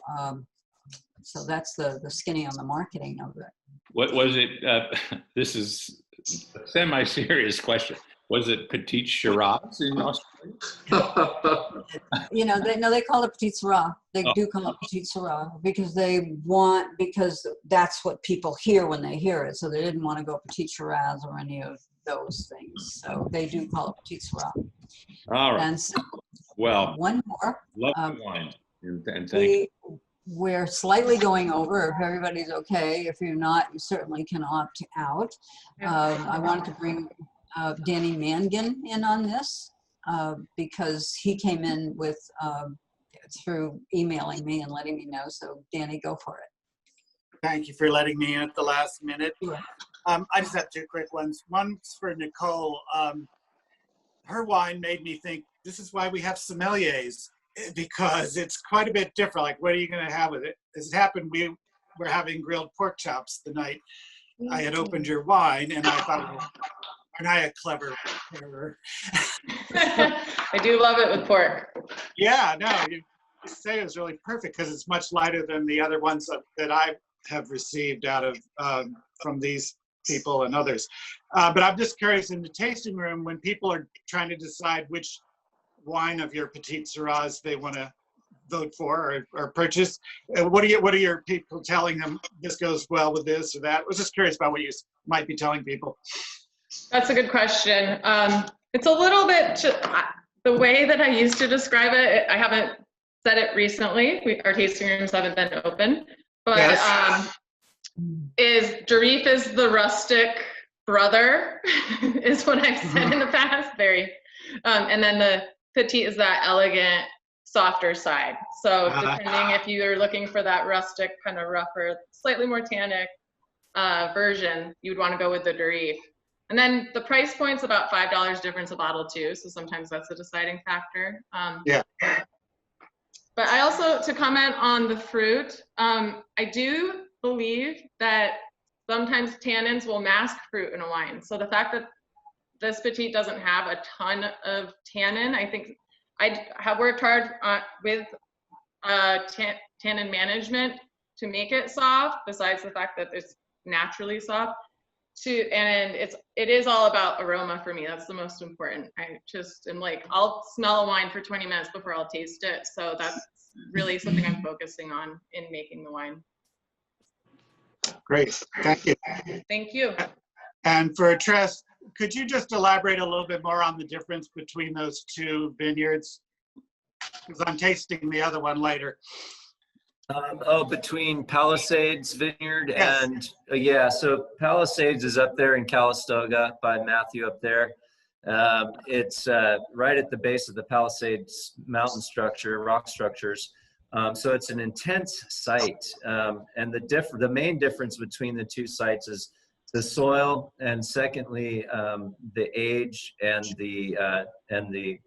so that's the skinny on the marketing of it. What was it? This is a semi-serious question. Was it Petite Sirah in Australia? You know, they call it Petite Sirah. They do call it Petite Sirah because because that's what people hear when they hear it. So they didn't want to go Petite Shiraz or any of those things. So they do call it Petite Sirah. All right. And so, well, one more. Love the wine. And thank you. We're slightly going over. If everybody's okay, if you're not, you certainly can opt out. I wanted to bring Danny Mangan in on this because he came in with through emailing me and letting me know. So Danny, go for it. Thank you for letting me in at the last minute. Sure. I just have two quick ones. One's for Nicole. Her wine made me think this is why we have sommeliers, because it's quite a bit different. Like, what are you going to have with it? As it happened, we were having grilled pork chops the night I had opened your wine, and I thought, aren't I a clever preparer? I do love it with pork. Yeah, no, you say it was really perfect because it's much lighter than the other ones that I have received out of from these people and others. But I'm just curious, in the tasting room, when people are trying to decide which wine of your Petite Sirahs they want to vote for or purchase, what are your people telling them? This goes well with this or that? I was just curious about what you might be telling people. That's a good question. It's a little bit, the way that I used to describe it, I haven't said it recently. Our tasting rooms haven't been open, but yes. Jarif is the rustic brother, is what I've said in the past. Very, and then the Petite is that elegant, softer side. So depending if you're looking for that rustic, kind of rougher, slightly more tannic version, you would want to go with the Jarif. And then the price point's about $5 difference a bottle too, so sometimes that's a deciding factor. Yeah. But I also, to comment on the fruit, I do believe that sometimes tannins will mask fruit in a wine. So the fact that this Petite doesn't have a ton of tannin, I think I have worked hard with tannin management to make it soft, besides the fact that it's naturally soft. And it is all about aroma for me. That's the most important. I just am like, I'll smell a wine for 20 minutes before I'll taste it. So that's really something I'm focusing on in making the wine. Great, thank you. Thank you. And for Tress, could you just elaborate a little bit more on the difference between those two vineyards? Because I'm tasting the other one later. Between Palisades Vineyard Yes. and yeah, so Palisades is up there in Calistoga by Matthew up there. It's right at the base of the Palisades mountain structure, rock structures. So it's an intense site, and the main difference between the two sites is the soil, and secondly the age and the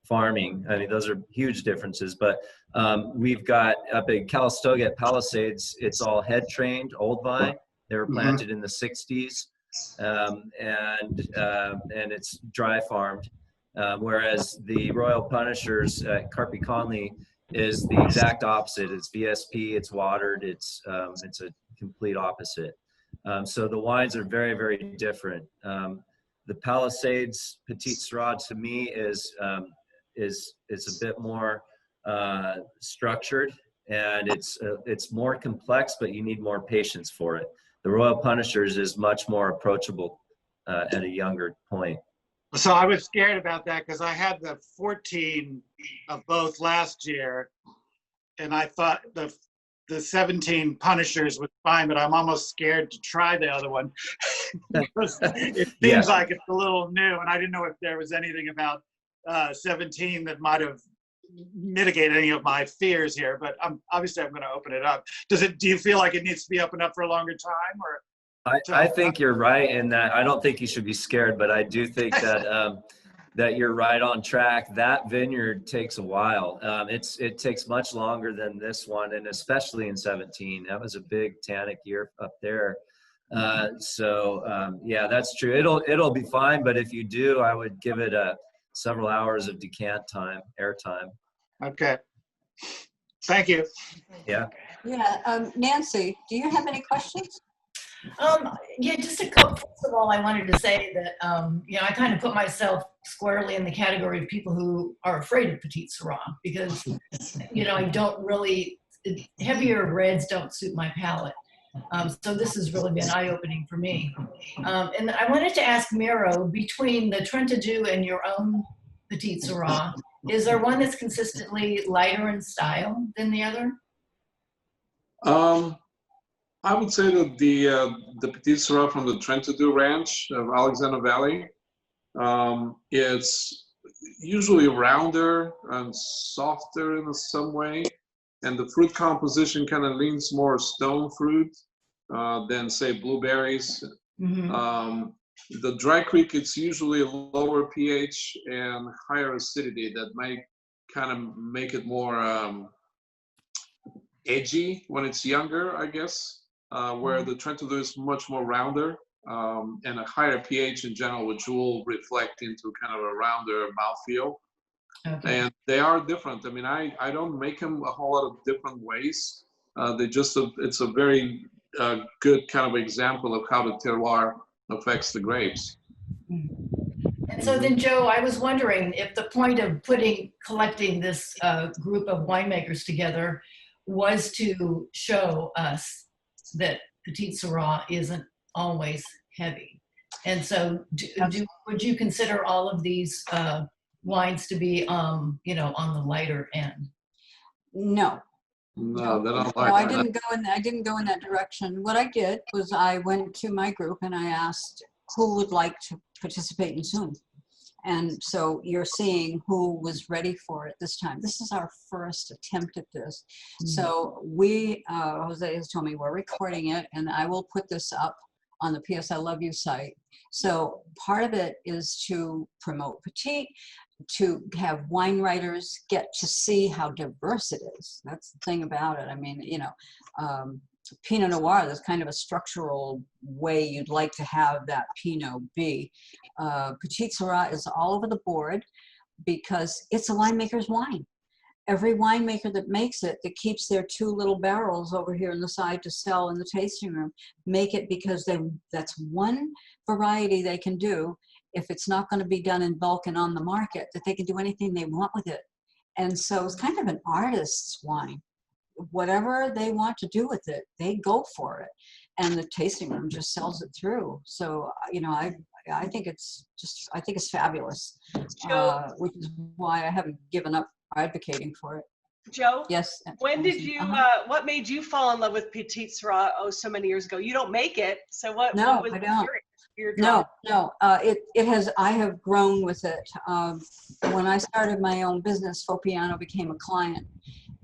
farming. I mean, those are huge differences, but we've got up in Calistoga at Palisades, it's all head trained, old vine. They were planted in the 60s, and it's dry farmed. Whereas the Royal Punishers at Carpi Conley is the exact opposite. It's VSP, it's watered, it's a complete opposite. So the wines are very, very different. The Palisades Petite Sirah to me is a bit more structured, and it's more complex, but you need more patience for it. The Royal Punishers is much more approachable at a younger point. So I was scared about that because I had the 14 of both last year, and I thought the 17 Punishers was fine, but I'm almost scared to try the other one. It seems like it's a little new, and I didn't know if there was anything about 17 that might have mitigate any of my fears here, but obviously I'm going to open it up. Do you feel like it needs to be opened up for a longer time, or? I think you're right in that. I don't think you should be scared, but I do think that that you're right on track. That vineyard takes a while. It takes much longer than this one, and especially in 17. That was a big tannic year up there. Yeah, that's true. It'll be fine, but if you do, I would give it several hours of decant time, air time. Okay. Thank you. Yeah. Yeah, Nancy, do you have any questions? Yeah, just a couple. First of all, I wanted to say that, I kind of put myself squarely in the category of people who are afraid of Petite Sirah because, I don't really, heavier reds don't suit my palate. So this has really been eye-opening for me. And I wanted to ask Miro, between the Trentadue and your own Petite Sirah, is there one that's consistently lighter in style than the other? I would say that the Petite Sirah from the Trentadue Ranch of Alexander Valley, it's usually rounder and softer in some way, and the fruit composition kind of leans more stone fruit than, say, blueberries. Mm-hmm. The Dry Creek, it's usually a lower pH and higher acidity that might kind of make it more edgy when it's younger, I guess. Where the Trentadue is much more rounder and a higher pH in general, which will reflect into kind of a rounder mouthfeel. Okay. And they are different. I mean, I don't make them a whole lot of different ways. It's a very good kind of example of how the terroir affects the grapes. And so then, Joe, I was wondering if the point of collecting this group of winemakers together was to show us that Petite Sirah isn't always heavy. And so would you consider all of these wines to be, on the lighter end? No. No, they're not No, like I that. didn't go in that direction. What I did was I went to my group and I asked who would like to participate in Zoom. And so you're seeing who was ready for it this time. This is our first attempt at this. Mm-hmm. So Jose has told me we're recording it, and I will put this up on the PS I Love You site. So part of it is to promote Petite, to have wine writers get to see how diverse it is. That's the thing about it. I mean, Pinot Noir, there's kind of a structural way you'd like to have that Pinot be. Petite Sirah is all over the board because it's a winemaker's wine. Every winemaker that makes it, that keeps their 2 little barrels over here on the side to sell in the tasting room, make it because that's one variety they can do. If it's not going to be done in bulk and on the market, that they can do anything they want with it. And so it's kind of an artist's wine. Whatever they want to do with it, they go for it, and the tasting room just sells it through. So I think it's fabulous, which is why I haven't given up advocating for it. Joe? Yes. When did you, what made you fall in love with Petite Sirah so many years ago? You don't make it, so what was I don't. your No, I have grown with it. When I started my own business, Fopiano became a client,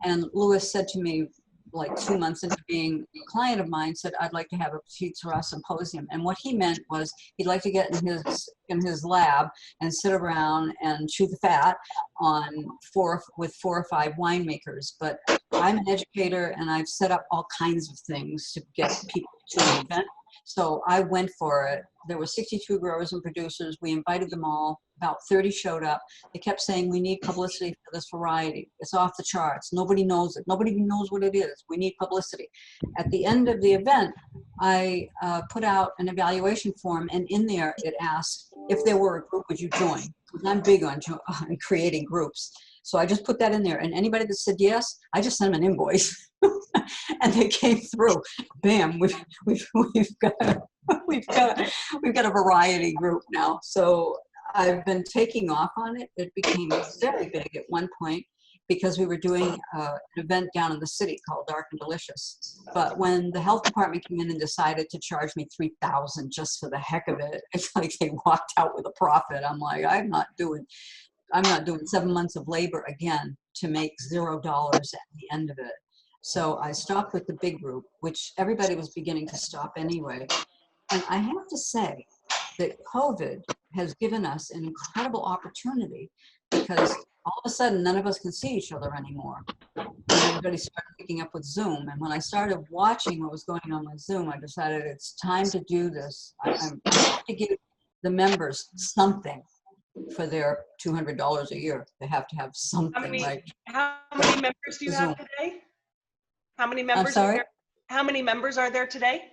and Louis said to me, like 2 months into being a client of mine, said, I'd like to have a Petite Sirah symposium. And what he meant was he'd like to get in his lab and sit around and chew the fat with 4 or 5 winemakers. But I'm an educator, and I've set up all kinds of things to get people to an event. So I went for it. There were 62 growers and producers. We invited them all. About 30 showed up. They kept saying, we need publicity for this variety. It's off the charts. Nobody knows it. Nobody even knows what it is. We need publicity. At the end of the event, I put out an evaluation form, and in there it asked, if there were a group, would you join? Because I'm big on creating groups. So I just put that in there, and anybody that said yes, I just sent them an invoice. And they came through. Bam! We've got a variety group now. So I've been taking off on it. It became very big at one point because we were doing an event down in the city called Dark and Delicious. But when the health department came in and decided to charge me $3,000 just for the heck of it, it's like they walked out with a profit. I'm like, I'm not doing 7 months of labor again. to make $0 at the end of it. So I stopped with the big group, which everybody was beginning to stop anyway. And I have to say that COVID has given us an incredible opportunity, because all of a sudden none of us can see each other anymore. And everybody started picking up with Zoom. And when I started watching what was going on with Zoom, I decided it's time to do this. I have to give the members something for their $200 a year. They have to have something. How many members do you have today? How many members? I'm sorry? How many members are there today?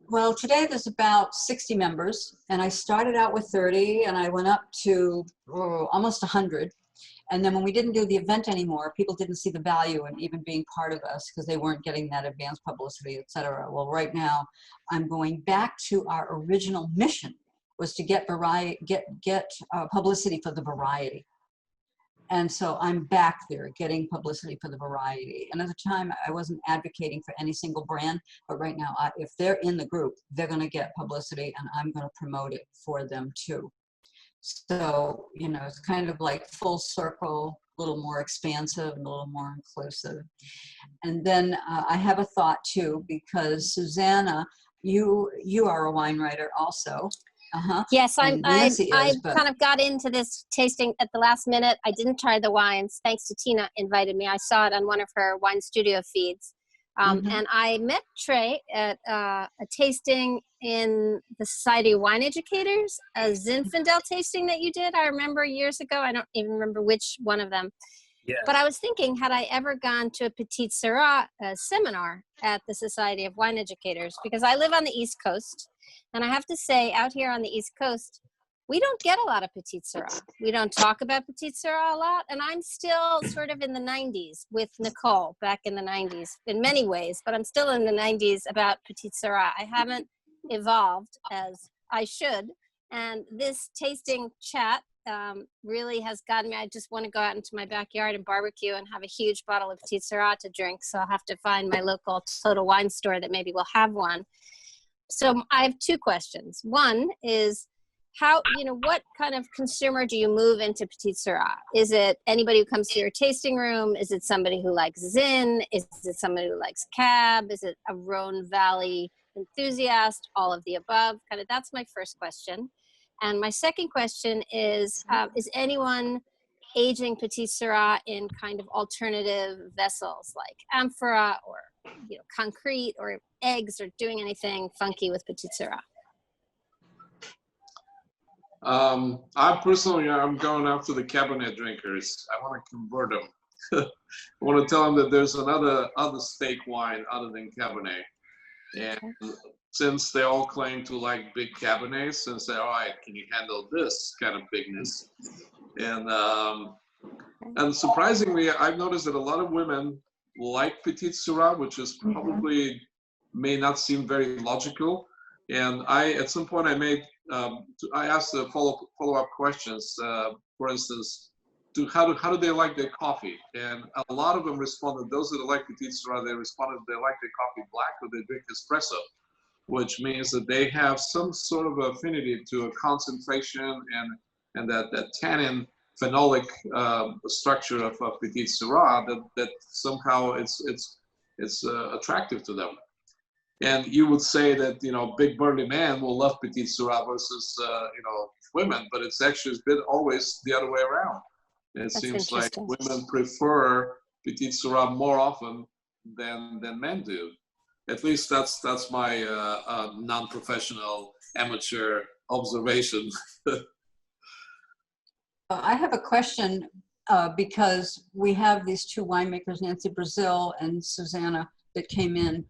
Well, today there's about 60 members, and I started out with 30, and I went up to almost 100. And then when we didn't do the event anymore, people didn't see the value in even being part of us because they weren't getting that advanced publicity, et cetera. Well, right now, I'm going back to our original mission, was to get publicity for the variety. And so I'm back there getting publicity for the variety. And at the time, I wasn't advocating for any single brand, but right now, if they're in the group, they're gonna get publicity, and I'm gonna promote it for them too. So, you know, it's kind of like full circle, a little more expansive, and a little more inclusive. And then I have a thought too, because Susanna, you are a wine writer also. Yes, I but kind of got into this tasting at the last minute. I didn't try the wines. Thanks to Tina invited me. I saw it on one of her wine studio feeds. And I met Trey at a tasting in the Society of Wine Educators, a Zinfandel tasting that you did. I remember years ago. I don't even remember which one of them. Yes. But I was thinking, had I ever gone to a Petite Sirah seminar at the Society of Wine Educators, because I live on the East Coast, and I have to say, out here on the East Coast, we don't get a lot of Petite Sirah. We don't talk about Petite Sirah a lot, and I'm still sort of in the 90s with Nicole back in the 90s in many ways, but I'm still in the 90s about Petite Sirah. I haven't evolved as I should, and this tasting chat really has gotten me. I just want to go out into my backyard and barbecue and have a huge bottle of Petite Sirah to drink, so I'll have to find my local Total Wine store that maybe will have one. So I have two questions. One is, how, you know, what kind of consumer do you move into Petite Sirah? Is it anybody who comes to your tasting room? Is it somebody who likes Zin? Is it somebody who likes Cab? Is it a Rhone Valley enthusiast? All of the above? Kind of, that's my first question. And my second question is anyone aging Petite Sirah in kind of alternative vessels like amphora or, you know, concrete or eggs, or doing anything funky with Petite Sirah? I personally, I'm going after the Cabernet drinkers. I want to convert them. I want to tell them that there's other steak wine other than Cabernet. And since they all claim to like big Cabernets and say, all right, can you handle this kind of bigness? And surprisingly, I've noticed that a lot of women like Petite Sirah, which is probably may not seem very logical. And at some point I asked the follow-up questions, for instance, to how do they like their coffee? And a lot of them responded, those that like Petite Sirah, they responded they like their coffee black, or they drink espresso, which means that they have some sort of affinity to a concentration and that tannin phenolic structure of Petite Sirah that somehow it's attractive to them. And you would say that, you know, big burly man will love Petite Sirah versus, you know, women, but it's actually been always the other way around. And it seems like women prefer Petite Sirah more often than men do. At least that's my non-professional amateur observation. I have a question because we have these two winemakers, Nancy Brazil and Susanna, that came in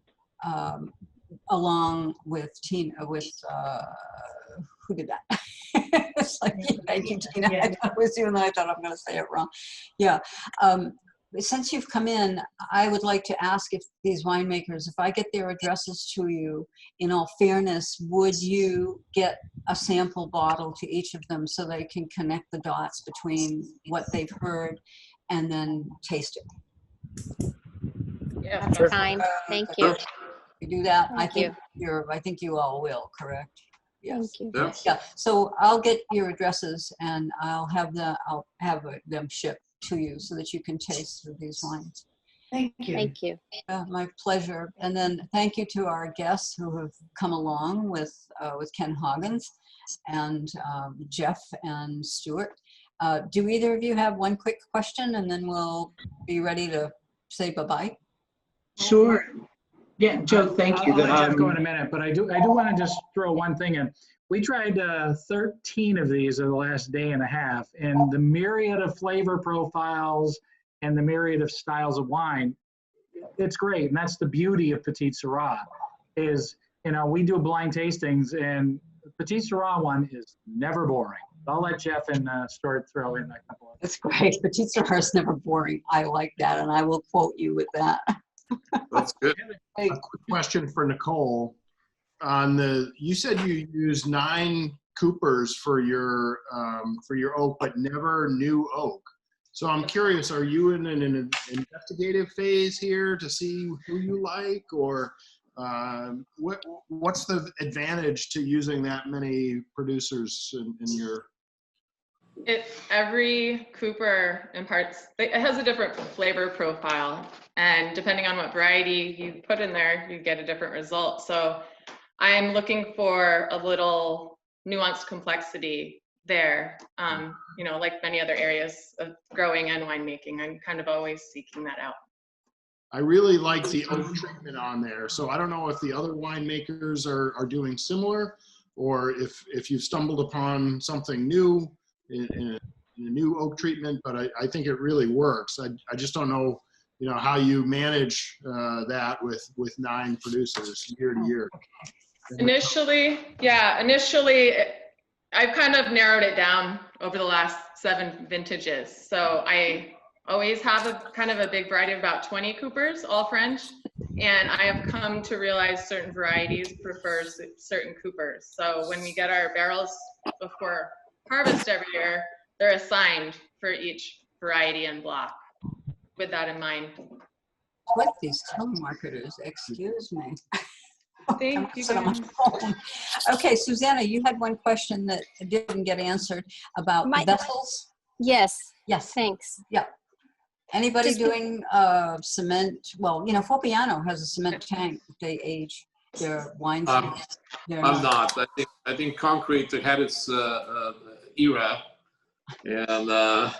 along with Tina, who did that? It's like, thank you, Tina. I thought it was you, and then I thought I'm going to say it wrong. Yeah. Since you've come in, I would like to ask if these winemakers, if I get their addresses to you, in all fairness, would you get a sample bottle to each of them so they can connect the dots between what they've heard and then taste it? Yeah, that's kind. Thank you. You do that? Thank you. I think you all will, correct? Yes. Thank you. Yeah. So I'll get your addresses and I'll have them shipped to you so that you can taste through these wines. Thank you. Thank you. My pleasure. And then thank you to our guests who have come along with Ken Hoggins and Jeff and Stuart. Do either of you have one quick question, and then we'll be ready to say bye-bye? Sure. Yeah, Joe, thank you. I'll let Jeff go in a minute, but I do want to just throw one thing in. We tried 13 of these in the last day and a half, and the myriad of flavor profiles and the myriad of styles of wine, it's great. And that's the beauty of Petite Sirah is, you know, we do blind tastings, and the Petite Sirah one is never boring. I'll let Jeff and Stuart throw in a couple of. That's great. Petite Sirah is never boring. I like that, and I will quote you with that. That's good. A quick question for Nicole. You said you use 9 coopers for your oak, but never new oak. So I'm curious, are you in an investigative phase here to see who you like, or what's the advantage to using that many producers in your? Every cooper imparts, it has a different flavor profile, and depending on what variety you put in there, you get a different result. So I'm looking for a little nuanced complexity there. You know, like many other areas of growing and winemaking, I'm kind of always seeking that out. I really like the oak treatment on there. So I don't know if the other winemakers are doing similar, or if you've stumbled upon something new in a new oak treatment, but I think it really works. I just don't know, you know, how you manage that with 9 producers year to year. Initially, I've kind of narrowed it down over the last 7 vintages. So I always have a kind of a big variety of about 20 coopers, all French. And I have come to realize certain varieties prefer certain coopers. So when we get our barrels before harvest every year, they're assigned for each variety and block with that in mind. What these telemarketers, excuse me. Thank you. Okay, Susanna, you had one question that didn't get answered about vessels. Yes. Yes. Thanks. Yeah. Anybody doing cement? Well, you know, Fopiano has a cement tank. They age their wines. I'm not. I think concrete had its era, and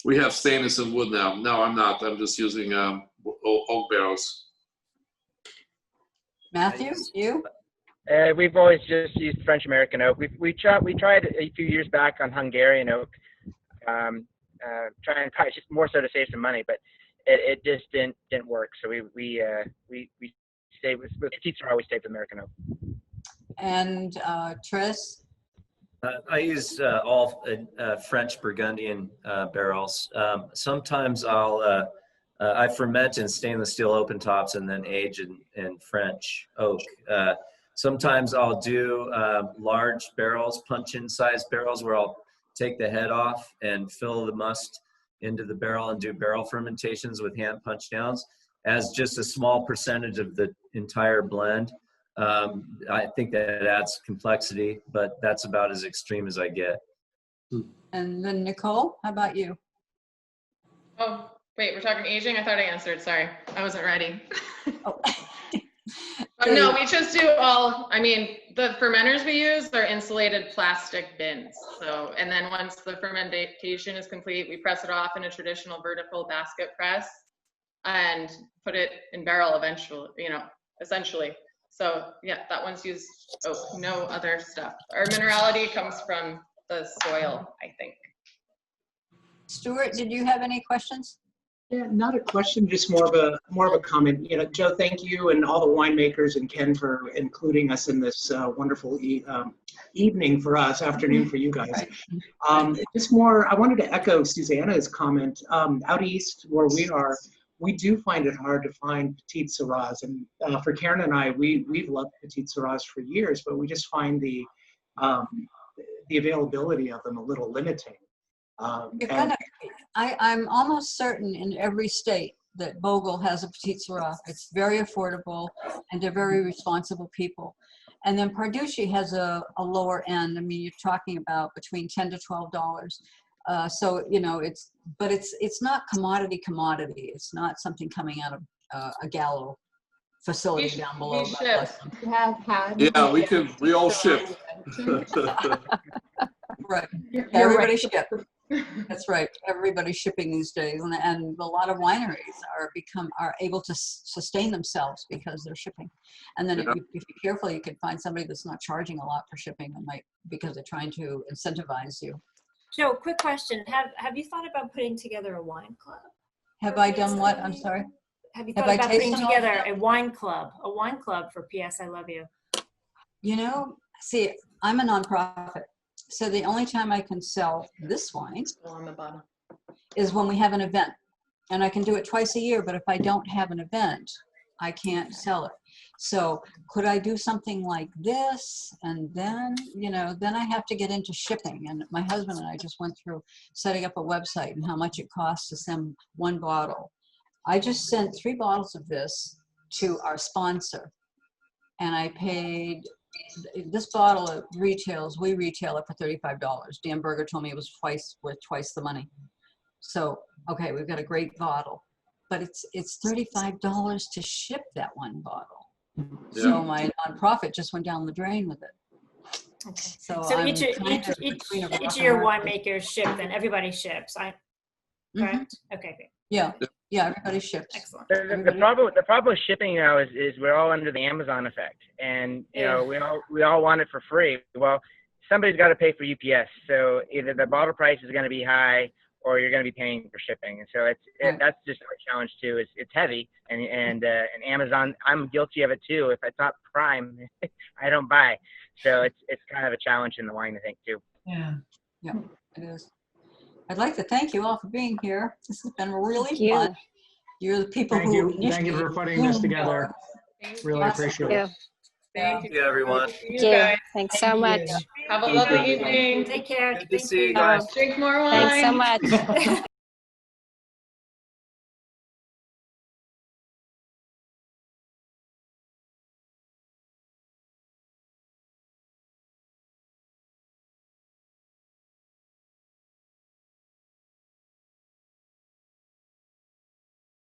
we have stainless and wood now. No, I'm not. I'm just using oak barrels. Matthew, you? We've always just used French American oak. We tried a few years back on Hungarian oak, trying probably just more so to save some money, but it just didn't work. So we stayed with Petite Sirah. We stayed with American oak. And Tris? I use all French Burgundian barrels. Sometimes I ferment in stainless steel open tops and then age in French oak. Sometimes I'll do large barrels, punch-in size barrels, where I'll take the head off and fill the must into the barrel and do barrel fermentations with hand punch downs as just a small percentage of the entire blend. I think that adds complexity, but that's about as extreme as I get. And then Nicole, how about you? Oh, wait, we're talking aging? I thought I answered, sorry. I wasn't ready. Oh. No, we just do all, I mean, the fermenters we use are insulated plastic bins. So, and then once the fermentation is complete, we press it off in a traditional vertical basket press and put it in barrel eventually, you know, essentially. So yeah, that one's used, no other stuff. Our minerality comes from the soil, I think. Stuart, did you have any questions? Yeah, not a question, just more of a comment. You know, Joe, thank you and all the winemakers and Ken for including us in this wonderful evening for us, afternoon for you guys. Just more, I wanted to echo Susanna's comment. Out east where we are, we do find it hard to find Petite Sirahs, and for Karen and I, we've loved Petite Sirahs for years, but we just find the availability of them a little limiting. I'm almost certain in every state that Bogle has a Petite Sirah. It's very affordable, and they're very responsible people. And then Parducci has a lower end. I mean, you're talking about between $10 to $12. So, you know, it's not commodity. It's not something coming out of a Gallo facility down below. God bless them. Have had. Yeah, we all ship. Right. You're Everybody right. ship. That's right. Everybody's shipping these days, and a lot of wineries are able to sustain themselves because they're shipping. And then if you're careful, you can find somebody that's not charging a lot for shipping, because they're trying to incentivize you. Joe, quick question. Have you thought about putting together a wine club? Have I done what? I'm sorry. Have you Have thought I about putting tasted all together of a wine club for P.S. I Love You? You know, see, I'm a nonprofit, so the only time I can sell this wine On the bottom. is when we have an event, and I can do it twice a year. But if I don't have an event, I can't sell it. So could I do something like this? And then, you know, then I have to get into shipping. And my husband and I just went through setting up a website and how much it costs to send one bottle. I just sent 3 bottles of this to our sponsor, and I paid this bottle of we retail it for $35. Dan Berger told me it was worth twice the money. So, okay, we've got a great bottle, but it's $35 to ship that one bottle. Yeah. So my nonprofit just went down the drain with it. Okay. So So each of your rock and winemakers ship, and everybody ships. Correct? Okay, great. Yeah, everybody ships. Excellent. The problem with shipping now is we're all under the Amazon effect, and you know we all want it for free. Well, somebody's got to pay for UPS, so either the bottle price is going to be high, or you're going to be paying for shipping. And so that's just our challenge too. It's heavy, and Amazon, I'm guilty of it too. If it's not Prime, I don't buy. So it's kind of a challenge in the wine, I think, too. Yeah. Yeah, it is. I'd like to thank you all for being here. This has been really Thank you. fun. You're the people Thank who you. Thank you for putting this together. Really appreciate it. Thank you, everyone. Thank you. Thanks so much. Have a lovely evening. Take care. Good to see you guys. Drink more wine. Thanks so much.